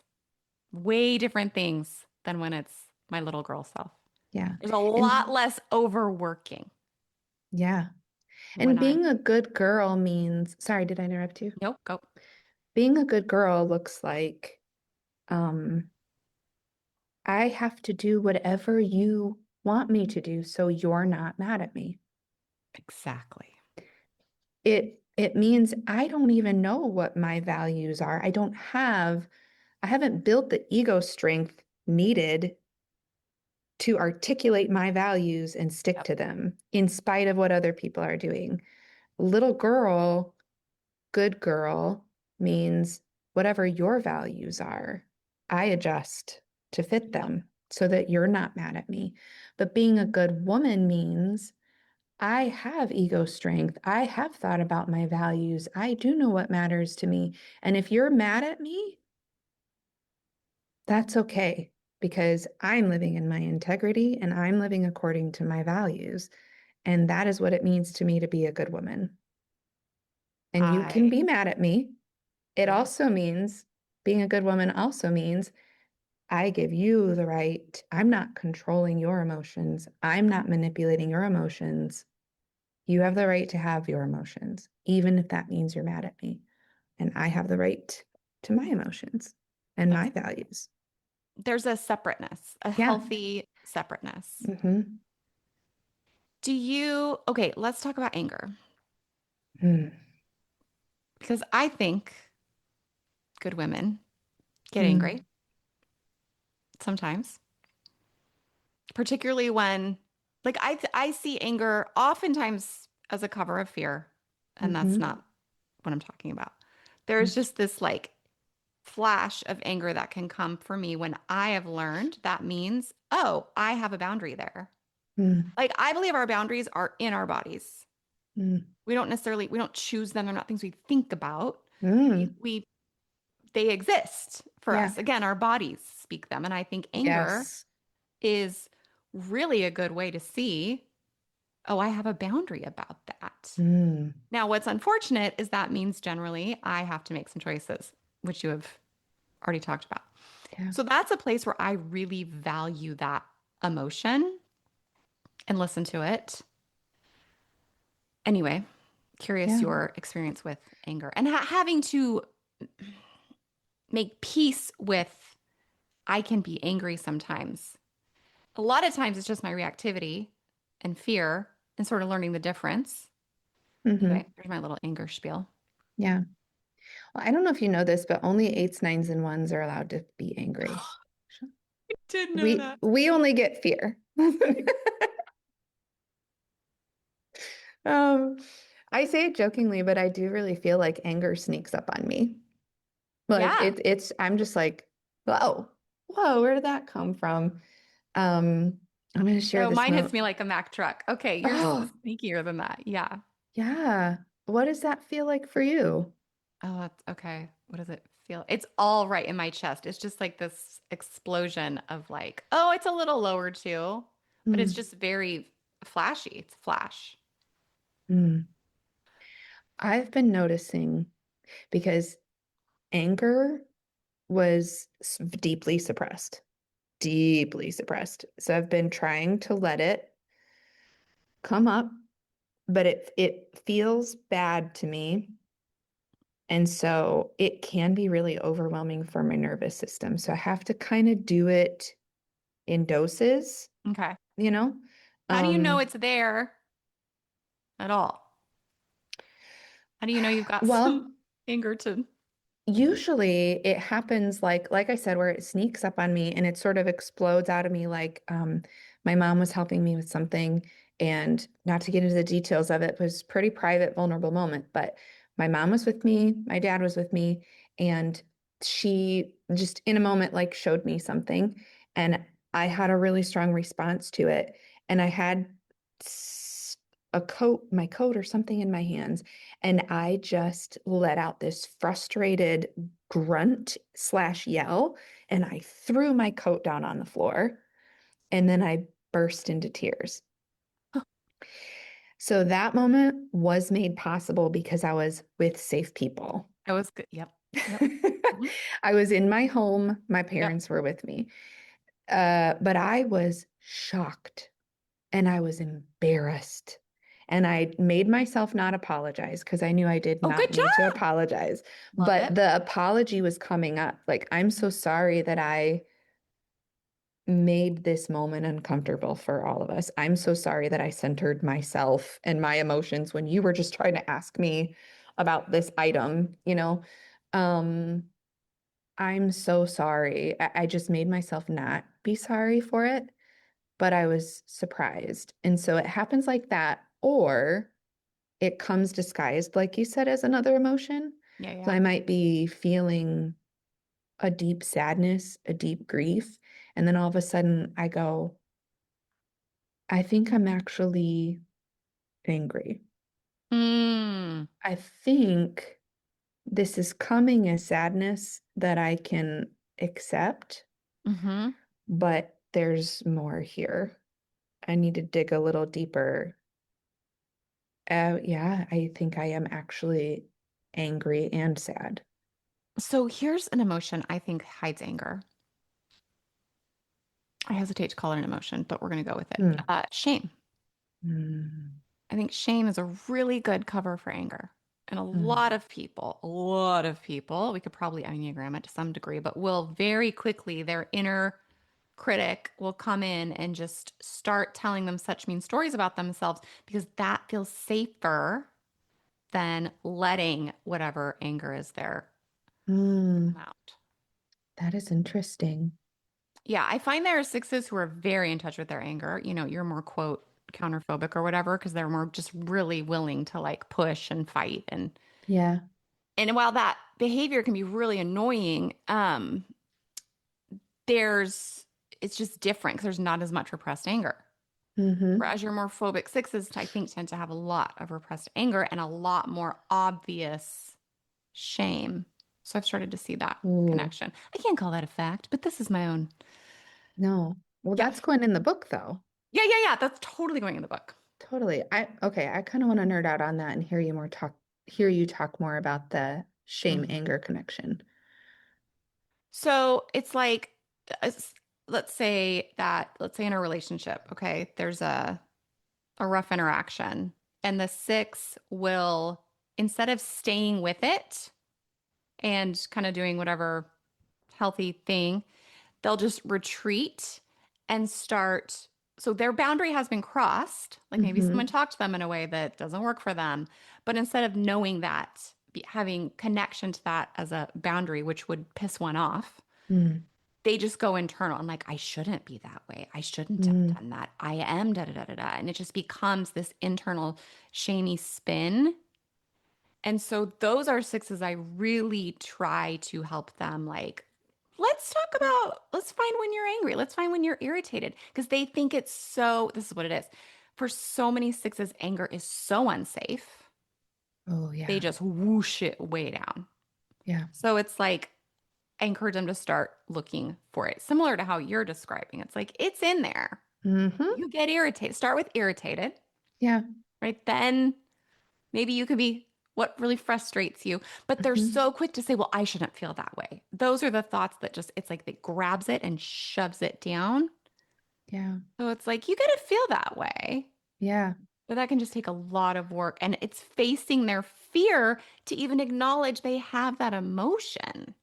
way different things than when it's my little girl self. Yeah. There's a lot And less overworking yeah. when And I'm, being a good girl means, sorry, did I interrupt you? nope, go. Being a good girl looks like um, I have to do whatever you want me to do so you're not mad at me. Exactly. It means I don't even know what my values are. I haven't built the ego strength needed to articulate my values and stick Yep. to them in spite of what other people are doing. Little girl, good girl means whatever your values are, I adjust to fit Yep. them so that you're not mad at me. But being a good woman means I have ego strength. I have thought about my values. I do know what matters to me. And if you're mad at me, that's okay because I'm living in my integrity and I'm living according to my values. And that is what it means to me to be a good woman. And you can I, be mad at me. It yeah, also means being a good woman also means I give you the right. I'm not controlling your emotions. I'm not manipulating your emotions. You have the right to have your emotions, even if that means you're mad at me. And I have the right to my emotions and that's, my values. there's a separateness, a Yeah. healthy separateness. Hmm. Okay, let's talk about anger Mm. because I think good women get Mm. angry sometimes, particularly when, like, I see anger oftentimes as a cover of fear, and that's Hmm. not what I'm talking about. There's just this like flash of anger that can come for me when I have learned that means, oh, I have a boundary there. Mm. Like, I believe our boundaries are in our bodies. Mm. We don't choose them. They're not things we think about. Mm. We they exist for Yeah. us. Again, our bodies speak them. And I think anger Yes. is really a good way to see, oh, I have a boundary about that. Mm. Now, what's unfortunate is that means generally I have to make some choices, which you have already talked about. Yeah. So that's a place where I really value that emotion and listen to it. Anyway, curious Yeah. your experience with anger and having to make peace with I can be angry sometimes. A lot of times it's just my reactivity and fear and sort of learning the difference. Hmm. Anyway, there's my little anger spiel. Yeah. Well, I don't know if you know this, but only eights, nines, and ones are allowed to be angry. Didn't know We that. we only get fear. Um, I say it jokingly, but I do really feel like anger sneaks up on me. Like Yeah. I'm just like, whoa, where did that come from? I'm gonna share Oh, this mine hits moment. me like a Mack truck. Okay, you're Oh, sneakier than that. Yeah. yeah. What does that feel like for you? Oh, that's okay. What does it feel? It's all right in my chest. It's just like this explosion of like, oh, it's a little lower too, but it's Mm, just very flashy. It's flash. mm. I've been noticing because anger was deeply suppressed, deeply suppressed. So I've been trying to let it come up, but it feels bad to me. And so it can be really overwhelming for my nervous system. So I have to kind of do it in doses, Okay. you know? How do you know Um, it's there at all? How do you know you've got well, some anger to? usually it happens like I said, where it sneaks up on me and it sort of explodes out of me. Like my mom was helping me with something, and not to get into the details of it, it was pretty private, vulnerable moment. But my mom was with me, my dad was with me, and she just in a moment like showed me something, and I had a really strong response to it. And my coat or something in my hands. And I just let out this frustrated grunt / yell. And I threw my coat down on the floor. And then I burst into tears. So that moment was made possible because I was with safe people. That was good. Yep. Yep. Mhm. I was in my home. My Yep. parents were with me. But I was shocked and I was embarrassed. And I made myself not apologize because I knew I did Oh, not good need to job. apologize. Love But it. the apology was coming up. Like, I'm so sorry that I made this moment uncomfortable for all of us. I'm so sorry that I centered myself and my emotions when you were just trying to ask me about this item, you know? Um, I'm so sorry. I just made myself not be sorry for it, but I was surprised. And so it happens like that, or it comes disguised, like you said, as another emotion. Yeah, So yeah. I might be feeling a deep sadness, a deep grief. And then all of a sudden I go, I think I'm actually angry. Mm. I think this is coming as sadness that I can accept, Mm-hmm. but there's more here. I need to dig a little deeper. Yeah, I think I am actually angry and sad. So here's an emotion I think hides anger. I hesitate to call it an emotion, but we're going to go with it. Hmm. Shame. Mm, I think shame is a really good cover for anger. And a lot of people, we could probably Enneagram it to some degree, but will very quickly, their inner critic will come in and just start telling them such mean stories about themselves because that feels safer than letting whatever anger is there mm, come out. that is interesting. Yeah, I find there are sixes who are very in touch with their anger. You know, you're more quote counterphobic or whatever because they're more just really willing to like push and fight Yeah. and while that behavior can be really annoying, there's it's just different because there's not as much repressed anger. Mm-hmm. Whereas your more phobic sixes, I think, tend to have a lot of repressed anger and a lot more obvious shame. So I've started to see that Ooh, connection. I can't call that a fact, but this is my own. no. Well, Yeah. that's going in the book though. Yeah, yeah, yeah. That's totally going in the book. Totally. I kind of want to nerd out on that and hear you talk more about the shame Mhm. anger connection. So it's like, uh, s- let's say in a relationship, okay, there's a rough interaction, and the six will, instead of staying with it and kind of doing whatever healthy thing, they'll just retreat and start. So their boundary has been crossed. Like maybe someone Mm-hmm. talked to them in a way that doesn't work for them. But instead of knowing that, having connection to that as a boundary, which would piss one off, Mm, they just go internal and like, I shouldn't be that way. I shouldn't have mm, done that. I am da da da da da. And it just becomes this internal shamey spin. And so those are sixes I really try to help them like, let's find when you're angry. Let's find when you're irritated. Because they think it's so, this is what it is. For so many sixes, anger is so unsafe. oh They yeah. just whoosh it way down. Yeah. So it's like, I encourage them to start looking for it. Similar to how you're describing. It's like it's in there. Mm-hmm. You get irritated. Start with irritated, Yeah. right? Then maybe you could be what really frustrates you. But they're Mm-hmm. so quick to say, well, I shouldn't feel that way. Those are the thoughts that just, it's like it grabs it and shoves it down. Yeah. So it's like, you got to feel that way. Yeah. But that can just take a lot of work. And it's facing their fear to even acknowledge they have that emotion.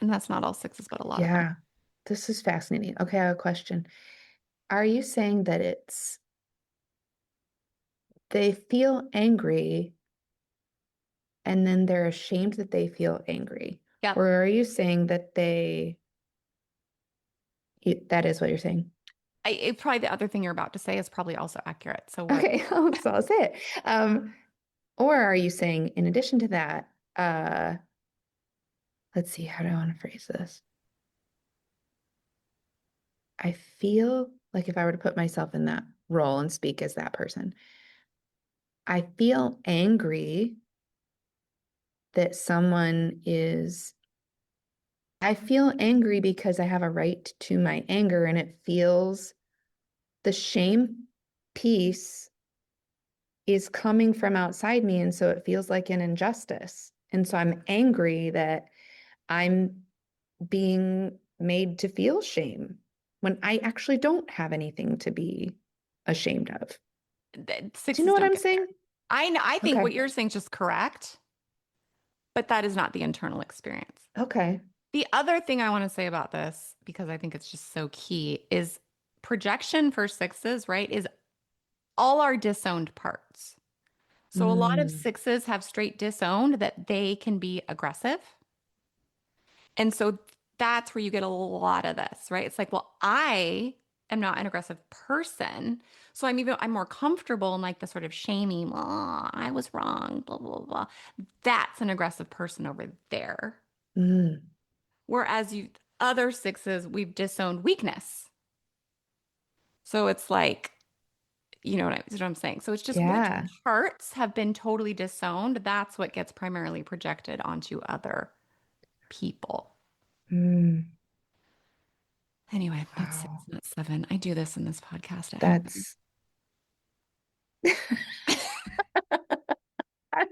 And that's not all sixes, but a lot of them. Yeah. This is fascinating. Okay, I have a question. Are you saying that they feel angry and then they're ashamed that they feel angry? Yep. Or are you saying that that is what you're saying? Probably the other thing you're about to say is probably also accurate. So what? Okay, so I'll say it. Or are you saying, in addition to that, let's see, how do I want to phrase this? I feel like if I were to put myself in that role and speak as that person. I feel angry that I feel angry because I have a right to my anger, and it feels the shame piece is coming from outside me. And so it feels like an injustice. And so I'm angry that I'm being made to feel shame when I actually don't have anything to be ashamed of. Do you know what I'm saying? I think Okay. what you're saying is just correct, but that is not the internal experience. Okay. The other thing I want to say about this, because I think it's just so key, is projection for sixes, right, is all our disowned parts. So a lot of sixes have straight disowned that they can be aggressive. And so that's where you get a lot of this, right? It's like, well, I am not an aggressive person. So I'm more comfortable in like the sort of shamey, oh, I was wrong, blah, blah, blah. That's an aggressive person over there. Whereas other sixes, we've disowned weakness. So it's like, you know what I'm saying? So it's just which parts have been totally disowned. That's what gets primarily projected onto other people. Anyway, that's 6, not 7. I do this in this podcast. That's I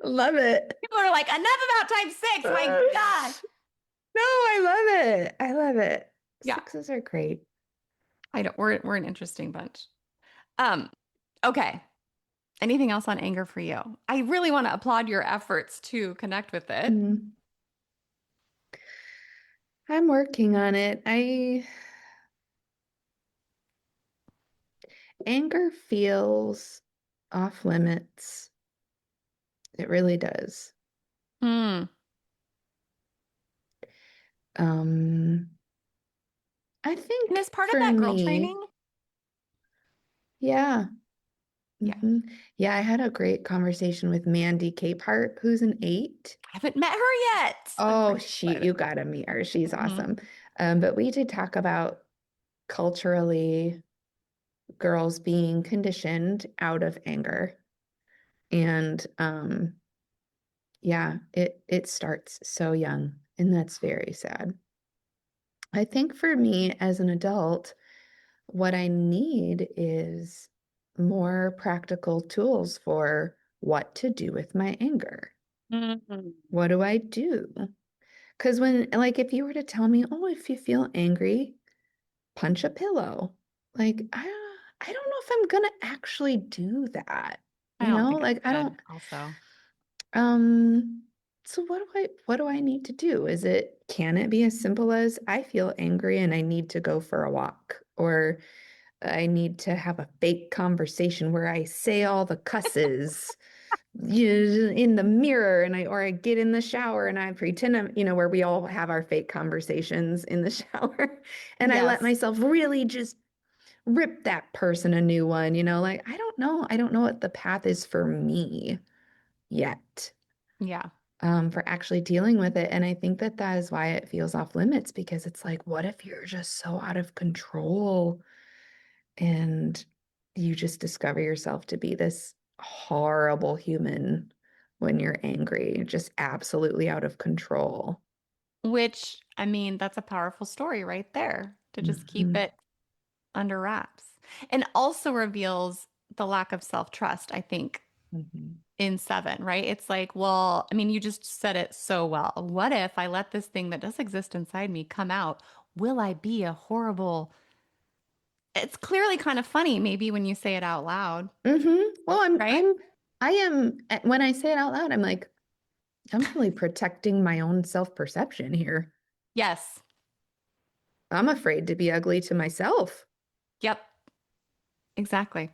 love it. People are like, enough about type 6. My God. No, I love it. I love it. Yeah. Sixes are great. We're an interesting bunch. Okay. Anything else on anger for you? I really want to applaud your efforts to connect with it. I'm working on it. Anger feels off limits. It really does. I think and as part of that girl training. Yeah. Yeah, I had a great conversation with Mandy Capehart, who's an 8. I haven't met her yet. Oh, you gotta meet her. She's awesome. But we did talk about culturally girls being conditioned out of anger. And yeah, it starts so young, and that's very sad. I think for me as an adult, what I need is more practical tools for what to do with my anger. What do I do? Because if you were to tell me, oh, if you feel angry, punch a pillow. Like, I don't know if I'm gonna actually do that. I don't think I don't also. So what do I need to do? Can it be as simple as I feel angry and I need to go for a walk, or I need to have a fake conversation where I say all the cusses in the mirror, or I get in the shower and I pretend where we all have our fake conversations in the shower, and I let myself really just rip that person a new one, like, I don't know what the path is for me yet. Yeah. For actually dealing with it. And I think that is why it feels off limits, because it's like, what if you're just so out of control and you just discover yourself to be this horrible human when you're angry, just absolutely out of control. Which, I mean, that's a powerful story right there, to just keep it under wraps. And also reveals the lack of self-trust, I think, in 7, right? It's like, well, I mean, you just said it so well. What if I let this thing that does exist inside me come out? Will I be a horrible... It's clearly kind of funny, maybe, when you say it out loud. Well, I am, when I say it out loud, I'm like, I'm really protecting my own self-perception here. Yes. I'm afraid to be ugly to myself. Yep. Exactly.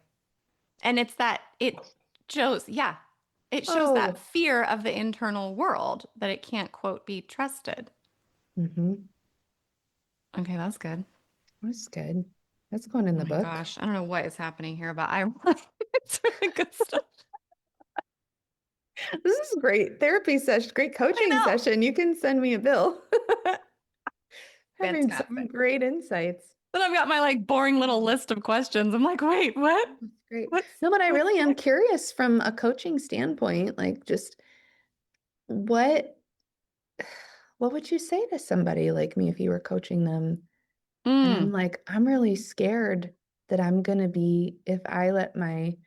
And it shows that fear of the internal world, that it can't, quote, be trusted. Okay, that's good. That's good. That's going in the book. Gosh, I don't know what is happening here, but it's really good stuff. This is great therapy session, great coaching session. You can send me a bill. Having some great insights. Then I've got my like boring little list of questions. I'm like, wait, what? That's great. What's No, but I what's really am next? curious from a coaching standpoint, like just what what would you say to somebody like me if you were coaching them? And I'm Mm, like, I'm really scared that I'm gonna be if I let my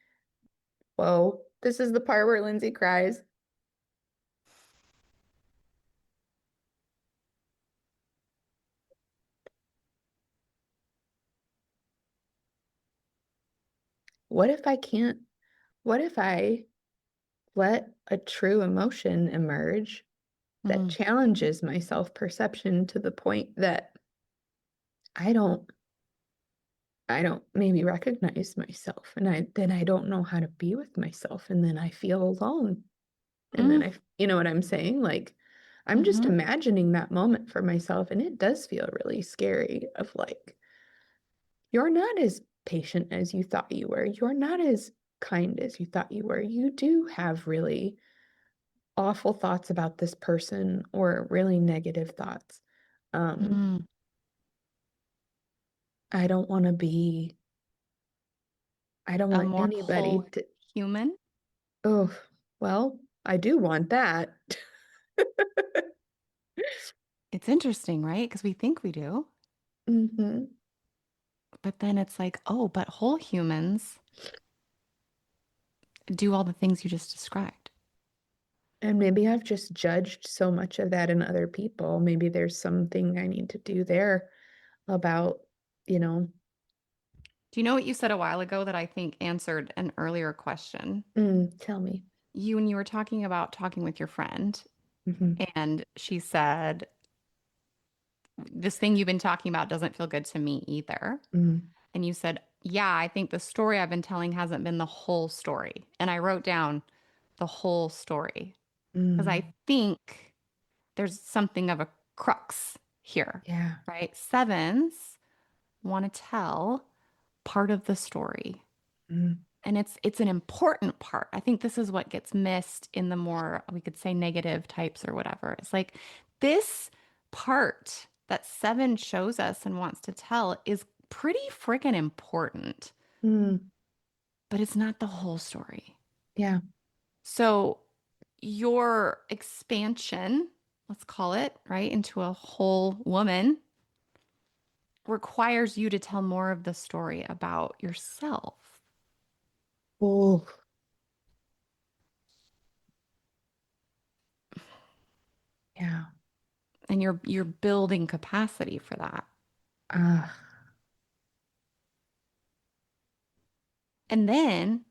whoa, this is the part where Lindsay cries. What if I can't, what if I let a true emotion emerge that mm, challenges my self-perception to the point that I don't I don't maybe recognize myself and I don't know how to be with myself and then I feel alone. And then mm, you know what I'm saying? Like I'm just mm-hmm, imagining that moment for myself and it does feel really scary of like you're not as patient as you thought you were. You're not as kind as you thought you were. You do have really awful thoughts about this person or really negative thoughts. Um, mm. I don't want to be, I don't A want more anybody whole to, human. oh, well, I do want that. It's interesting, right? Because we think we do, hmm but then it's like, oh, but whole humans do all the things you just described. And maybe I've just judged so much of that in other people. Maybe there's something I need to do there about, you know, Do you know what you said a while ago that I think answered an earlier question? tell me. When you were talking about talking with your friend, hmm and she said, this thing you've been talking about doesn't feel good to me either. mm And you said, yeah, I think the story I've been telling hasn't been the whole story. And I wrote down the whole story because I mm think there's something of a crux here, Yeah. right? Sevens want to tell part of the story. mm And it's an important part. I think this is what gets missed in the more, we could say, negative types or whatever. It's like this part that seven shows us and wants to tell is pretty freaking important, mm but it's not the whole story. Yeah. So your expansion, let's call it, right, into a whole woman requires you to tell more of the story about yourself. Oh, yeah. And you're building capacity for that. Ah. And then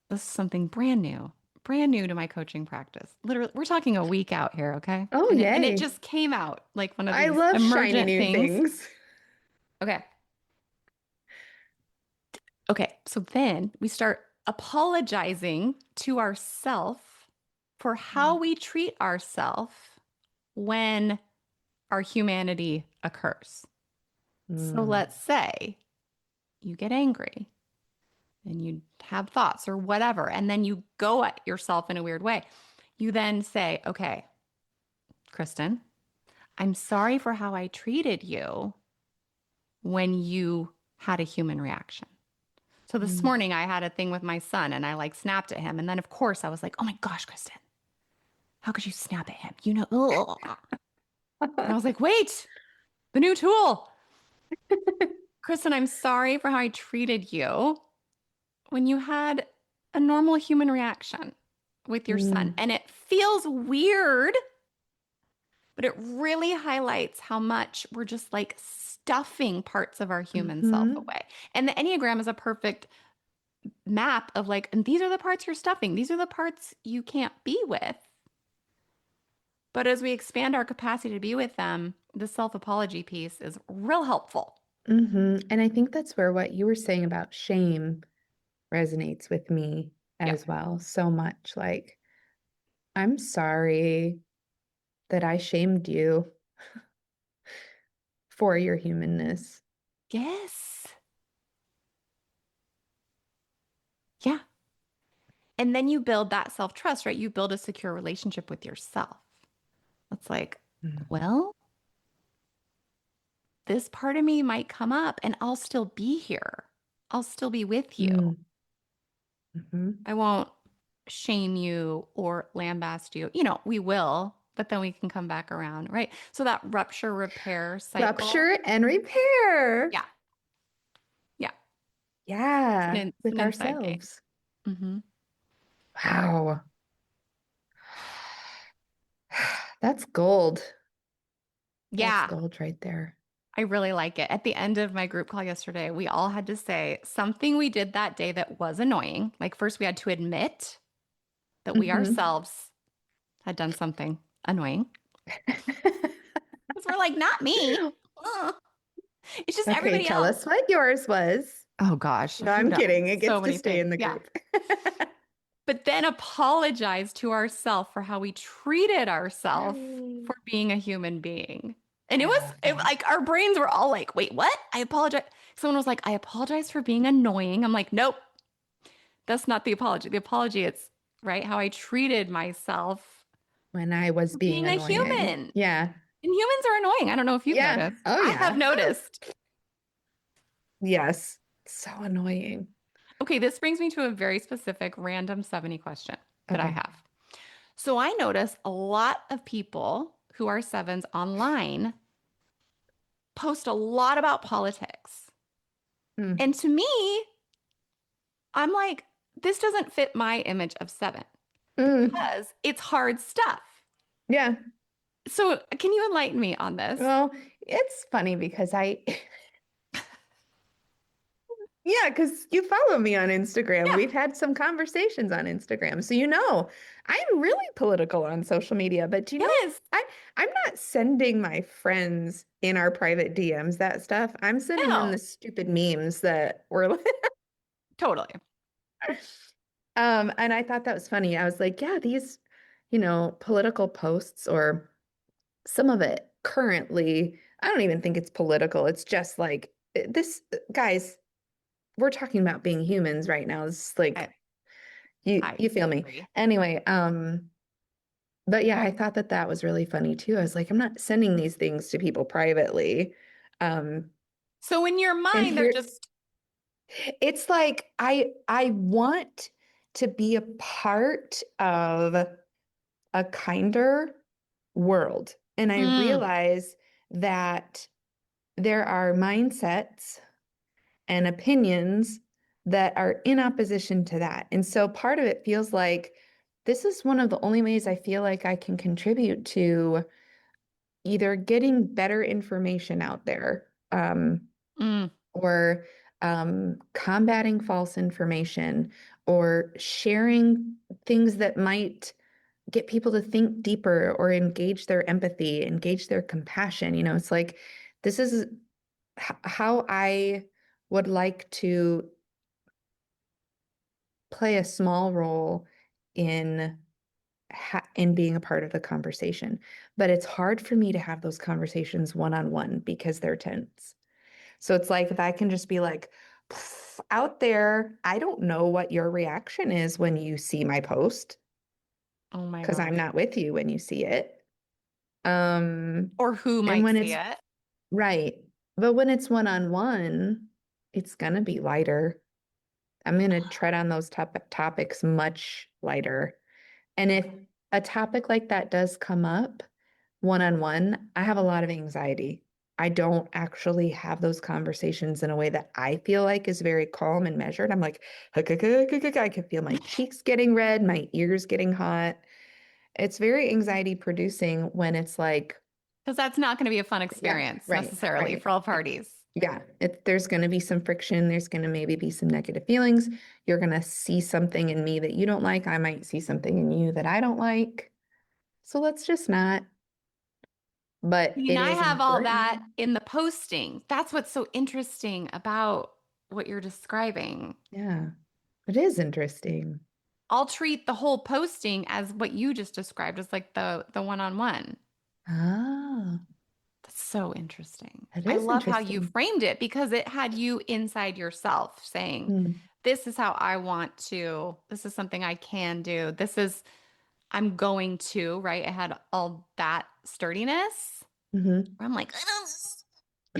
this is something brand new to my coaching practice. Literally, we're talking a week out here, okay? Oh, And it yay. just came out like one of I these love shiny emergent new things. things. Okay. Okay. So then we start apologizing to ourselves for how Mm. we treat ourselves when our humanity occurs. So Mm. let's say you get angry and you have thoughts or whatever, and then you go at yourself in a weird way. You then say, okay, Kristin, I'm sorry for how I treated you when you had a human reaction. So this Mm. morning I had a thing with my son and I like snapped at him. And then, of course, I was like, oh my gosh, Kristin, how could you snap at him? You know, ugh. And I was like, wait, the new tool. Kristin, I'm sorry for how I treated you when you had a normal human reaction with your son. Mm. And it feels weird, but it really highlights how much we're just like stuffing parts of our human self hmm away. And the Enneagram is a perfect map of like, and these are the parts you're stuffing. These are the parts you can't be with. But as we expand our capacity to be with them, the self apology piece is real helpful. And I think that's where what you were saying about shame resonates with me Yeah. as well so much. Like, I'm sorry that I shamed you for your humanness. Yes. Yeah. And then you build that self trust, right? You build a secure relationship with yourself. It's like, Mm. well, this part of me might come up and I'll still be here. I'll still be with you. I won't shame you or lambast you. We will, but then we can come back around, right? So that rupture repair cycle. Rupture and repair. Yeah. Yeah. Yeah. With an ourselves. Mm-hmm. Wow. That's gold. Yeah. That's gold right there. I really like it. At the end of my group call yesterday, we all had to say something we did that day that was annoying. Like first we had to admit that we ourselves had done something annoying. Because we're like, not me. It's just everybody tell else. us what yours was. Oh gosh. No, I'm kidding. It gets to stay in the Yeah. group. But then apologize to ourselves for how we treated ourselves for being a human being. And it was like our brains were all like, wait, what? I apologize. Someone was like, I apologize for being annoying. I'm like, nope, that's not the apology. The apology, it's right how I treated myself when I was being a human. Yeah. And humans are annoying. I don't know if you've noticed. Oh, yeah. I have noticed. Yes. So annoying. Okay, this brings me to a very specific random 70 question that I have. So I notice a lot of people who are sevens online post a lot about politics. And to me, I'm like, this doesn't fit my image of seven because it's hard stuff. Yeah. So can you enlighten me on this? Well, it's funny because yeah, because you follow me on Instagram. Yeah. We've had some conversations on Instagram. So I'm really political on social media. But do you know, I'm not sending my friends in our private DMs that stuff. I'm sending them the stupid memes that were totally. And I thought that was funny. I was like, yeah, these, political posts or some of it currently, I don't even think it's political. It's just like this, guys, we're talking about being humans right now. It's like, you feel me. Anyway, but yeah, I thought that was really funny too. I was like, I'm not sending these things to people privately. So in your mind, they're just. It's like, I want to be a part of a kinder world. And I realize that there are mindsets and opinions that are in opposition to that. And so part of it feels like this is one of the only ways I feel like I can contribute to either getting better information out there, or combating false information, or sharing things that might get people to think deeper or engage their empathy, engage their compassion. It's like, this is how I would like to play a small role in being a part of the conversation. But it's hard for me to have those conversations one-on-one because they're tense. So it's like, if I can just be like, out there, I don't know what your reaction is when you see my post. Oh my God. Because I'm not with you when you see it. Or who might see it. Right. But when it's one-on-one, it's going to be lighter. I'm going to tread on those topics much lighter. And if a topic like that does come up one-on-one, I have a lot of anxiety. I don't actually have those conversations in a way that I feel like is very calm and measured. I'm like, I can feel my cheeks getting red, my ears getting hot. It's very anxiety producing when it's like, because that's not going to be a fun experience necessarily for all parties. Yeah, there's going to be some friction. There's going to maybe be some negative feelings. You're going to see something in me that you don't like. I might see something in you that I don't like. So let's just not. But I have all that in the posting. That's what's so interesting about what you're describing. Yeah, it is interesting. I'll treat the whole posting as what you just described, as like the one-on-one. Ah, that's so interesting. I love how you framed it, because it had you inside yourself saying, this is how I want to, this is something I can do. I'm going to, right? It had all that sturdiness. I'm like, I don't.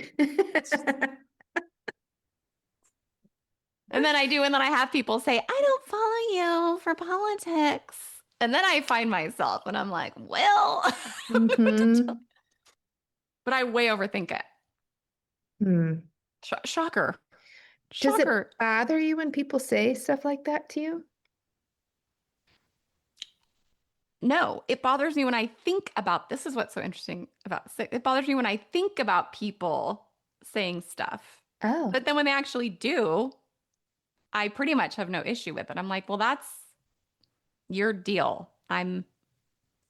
And then and then I have people say, I don't follow you for politics. And then I find myself and I'm like, well, Mm-hmm. but I way overthink it. Hmm. Shocker. Does it Shocker. bother you when people say stuff like that to you? No, it bothers me when I think about this is what's so interesting about it bothers me when I think about people saying stuff. Oh, But then when they actually do, I pretty much have no issue with it. I'm like, well, that's your deal. I'm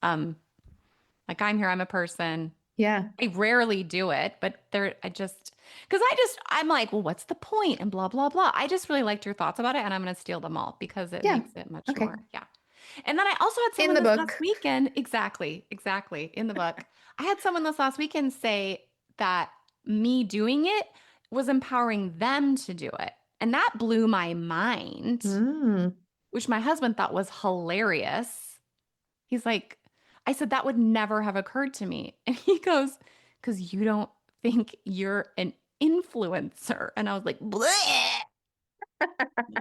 here, I'm a person. yeah. I rarely do it, but I'm like, well, what's the point? And blah, blah, blah. I just really liked your thoughts about it and I'm going to steal them all because it Yeah. makes it much Okay. more. Yeah. And then I also had In someone the this last book. weekend, exactly, in the book. I had someone this last weekend say that me doing it was empowering them to do it. And that blew my mind, Mm. which my husband thought was hilarious. He's like, I said, that would never have occurred to me. And he goes, because you don't think you're an influencer. And I was like, bleh,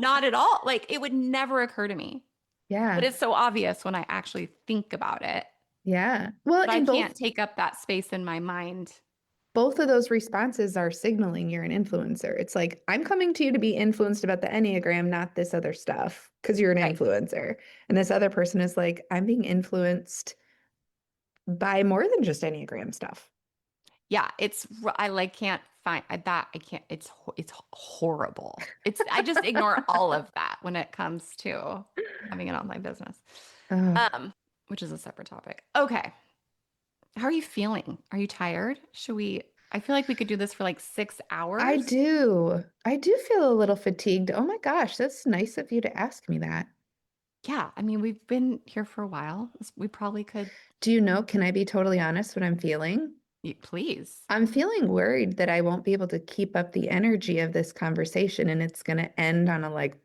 not at all. Like, it would never occur to me. But Yeah. it's so obvious when I actually think about it. Yeah. Well, But I in can't take up that space in my mind. both of those responses are signaling you're an influencer. It's like, I'm coming to you to be influenced about the Enneagram, not this other stuff, because you're an Right. influencer. And this other person is like, I'm being influenced by more than just Enneagram stuff. Yeah, I like can't find that I can't it's horrible. I just ignore all of that when it comes to having an online business. Oh, Which is a separate topic. Okay. How are you feeling? Are you tired? I feel like we could do this for like 6 I hours. do. I do feel a little fatigued. Oh my gosh, that's nice of you to ask me that. Yeah, I mean, we've been here for a while. We probably could, Do you know, can I be totally honest what I'm feeling? please. I'm feeling worried that I won't be able to keep up the energy of this conversation and it's going to end on a like,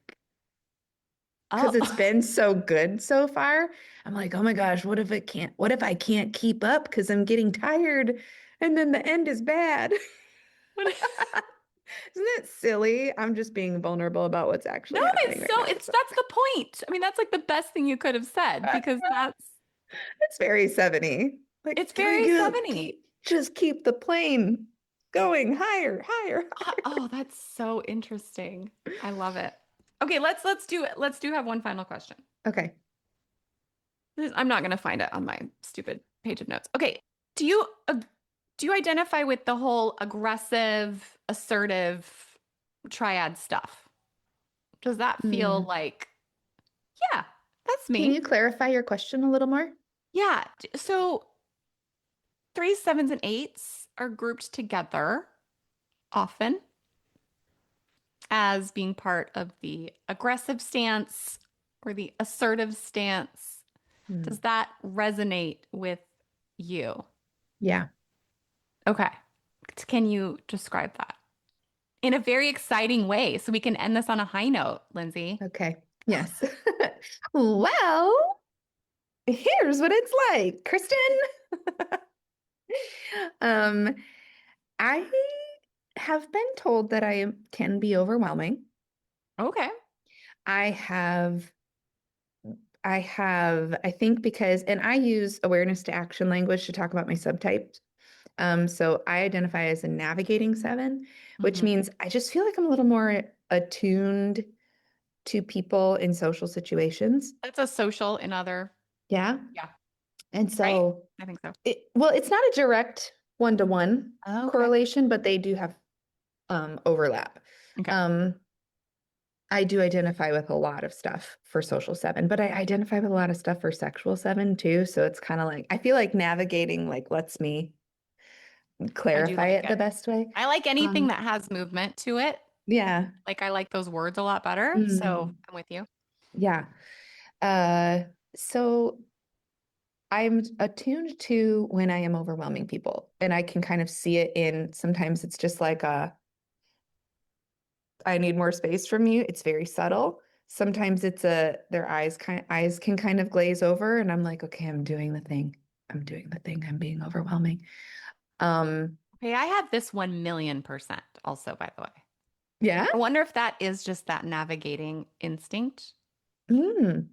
because Oh, it's been so good so far. I'm like, oh my gosh, what if I can't keep up because I'm getting tired and then the end is bad? what- Isn't it silly? I'm just being vulnerable about what's no, actually happening right now. So that's the point. I mean, that's like the best thing you could have said because it's very 70. Like, it's there we very go. 70. Just keep the plane going higher, higher, Oh, that's so interesting. I love it. Okay, let's do it. Let's have one final question. Okay. I'm not going to find it on my stupid page of notes. Okay, do you do you identify with the whole aggressive, assertive triad stuff? Does that feel Hmm. like, yeah, that's Can me? you clarify your question a little more? Yeah. So threes, sevens, and eights are grouped together often as being part of the aggressive stance or the assertive stance. Hmm. Does that resonate with you? Yeah. Okay. Can you describe that in a very exciting way so we can end this on a high note, Lindsey? Okay. Yes. Well, here's what it's like, Kristin. Um, I have been told that can be overwhelming. Okay. I have, I think because, and I use awareness to action language to talk about my subtypes. So I identify as a navigating seven, which Hmm. means I just feel like I'm a little more attuned to people in social situations. That's a social in other. Yeah. Yeah. And Right? so I think so. well, it's not a direct one-to-one Okay. correlation, but they do have overlap. Okay. Um, I do identify with a lot of stuff for social seven, but I identify with a lot of stuff for sexual seven too. So it's kind of like I feel like navigating like lets me I do clarify like it the it. best way. I like anything Um, that has movement to it. yeah. Like I like those words a lot better. So Mm, I'm with you. yeah. Uh, so I'm attuned to when I am overwhelming people, and I can kind of see it in sometimes it's just like I need more space from you. It's very subtle. Sometimes it's their eyes can kind of glaze over and I'm like, okay, I'm doing the thing. I'm doing the thing. I'm being overwhelming. Um, Okay, I have this 1,000,000% also, by the way. Yeah. I wonder if that is just that navigating instinct. Mm.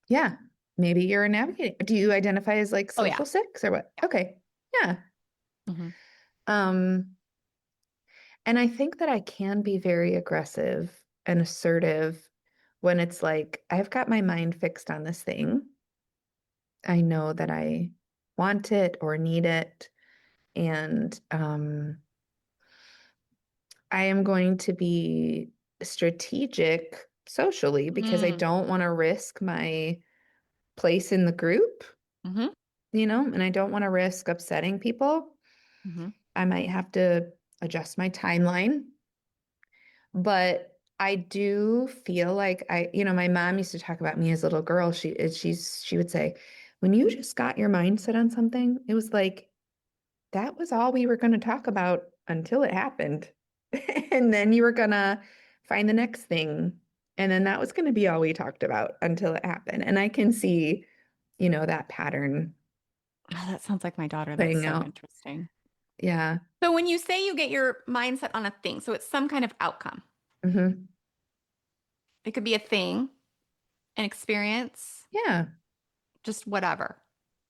Yeah. Maybe you're a navigating. Do you identify as like Oh, yeah. social 6 or what? Okay. Yeah. Mm-hmm. Um, and I think that I can be very aggressive and assertive when it's like, I've got my mind fixed on this thing. I know that I want it or need it. And I am going to be strategic socially because I don't want to risk my place in the group, Mm-hmm. and I don't want to risk upsetting people. Mm-hmm. I might have to adjust my timeline, but I do feel like my mom used to talk about me as a little girl. She would say, when you just got your mindset on something, it was like that was all we were going to talk about until it happened. And then you were going to find the next thing. And then that was going to be all we talked about until it happened. And I can see, that pattern Oh, that sounds like my daughter. That's playing so out. interesting. Yeah. So when you say you get your mindset on a thing, so it's some kind of outcome. Mm-hmm. It could be a thing, an experience, Yeah. just whatever.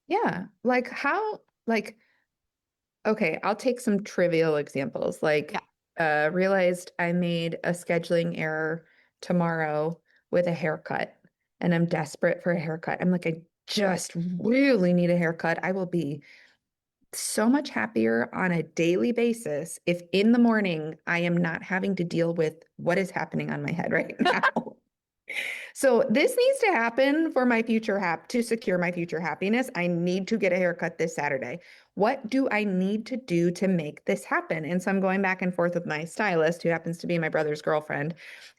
Yeah. Okay, I'll take some trivial examples. Yeah. Realized I made a scheduling error tomorrow with a haircut, and I'm desperate for a haircut. I'm like, I just really need a haircut. I will be so much happier on a daily basis if in the morning I am not having to deal with what is happening on my head right now. So this needs to happen for my to secure my future happiness. I need to get a haircut this Saturday. What do I need to do to make this happen? And so I'm going back and forth with my stylist, who happens to be my brother's girlfriend.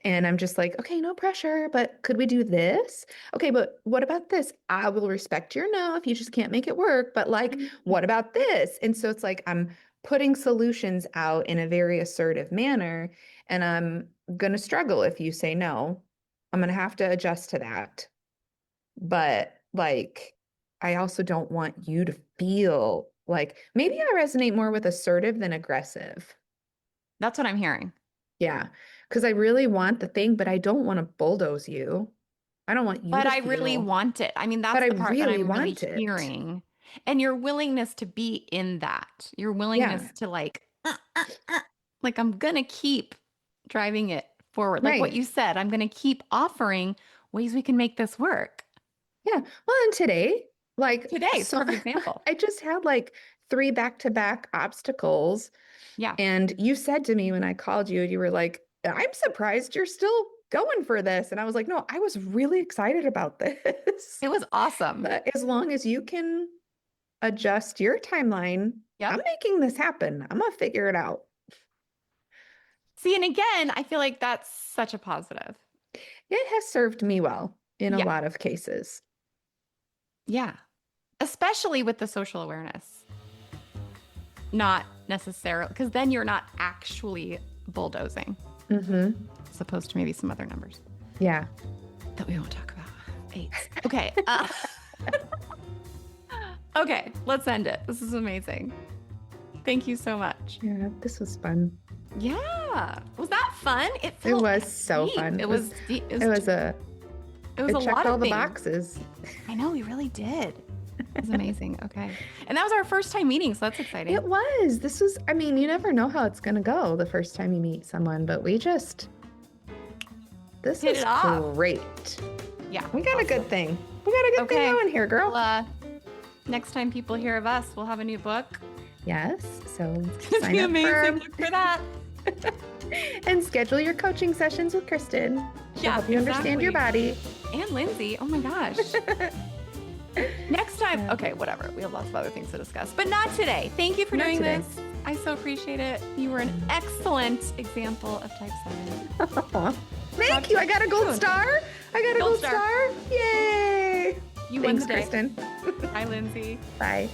And I'm just like, okay, no pressure, but could we do this? Okay, but what about this? I will respect your no if you just can't make it work. But like, what about this? And so it's like I'm putting solutions out in a very assertive manner. And I'm going to struggle if you say no. I'm going to have to adjust to that. But like, I also don't want you to feel like maybe I resonate more with assertive than aggressive. That's what I'm hearing. Yeah. Because I really want the thing, but I don't want to bulldoze you. I don't want you But to I really feel, want it. I mean, but that's I the part that really I'm really want it. hearing. And your willingness to be in that, your Yeah. willingness to like I'm gonna keep driving it forward. Like what Right. you said, I'm gonna keep offering ways we can make this work. Yeah. Well, and today, Today's perfect example. I just had like 3 back-to-back obstacles. Yeah. And you said to me when I called you, you were like, I'm surprised you're still going for this. And I was like, no, I was really excited about this. It was awesome. But as long as you can adjust your timeline, I'm Yep. making this happen. I'm going to figure it out. See, and again, I feel like that's such a positive. It has served me well in a Yeah. lot of cases. Yeah. Especially with the social awareness. Not necessarily, because then you're not actually bulldozing. Mm-hmm. As opposed to maybe some other numbers. Yeah. That we won't talk about. 8. Okay. Okay, let's end it. This is amazing. Thank you so much. Yeah, this was fun. Yeah. Was that fun? It was so fun. It was a lot checked all of the things. boxes. I know, we really did. It was amazing. Okay. And that was our first time meeting, so that's exciting. It was. You never know how it's going to go the first time you meet someone, but this Hit is it off. Great. Yeah. We got a good thing. We got a good thing going here, girl. Well, next time people hear of us, we'll have a new book. Yes. So It's sign up amazing. Look for that. and schedule your coaching sessions with Kristin. She'll help you understand your body. And Lindsey. Oh my gosh. Next time. Okay, whatever. We have lots of other things to discuss, but not today. Thank you for doing this. I so appreciate it. You were an excellent example of type 7. Thank you. I got a gold star. Yay. You won Thanks, the day. Kristin. Bye, Lindsey. Bye.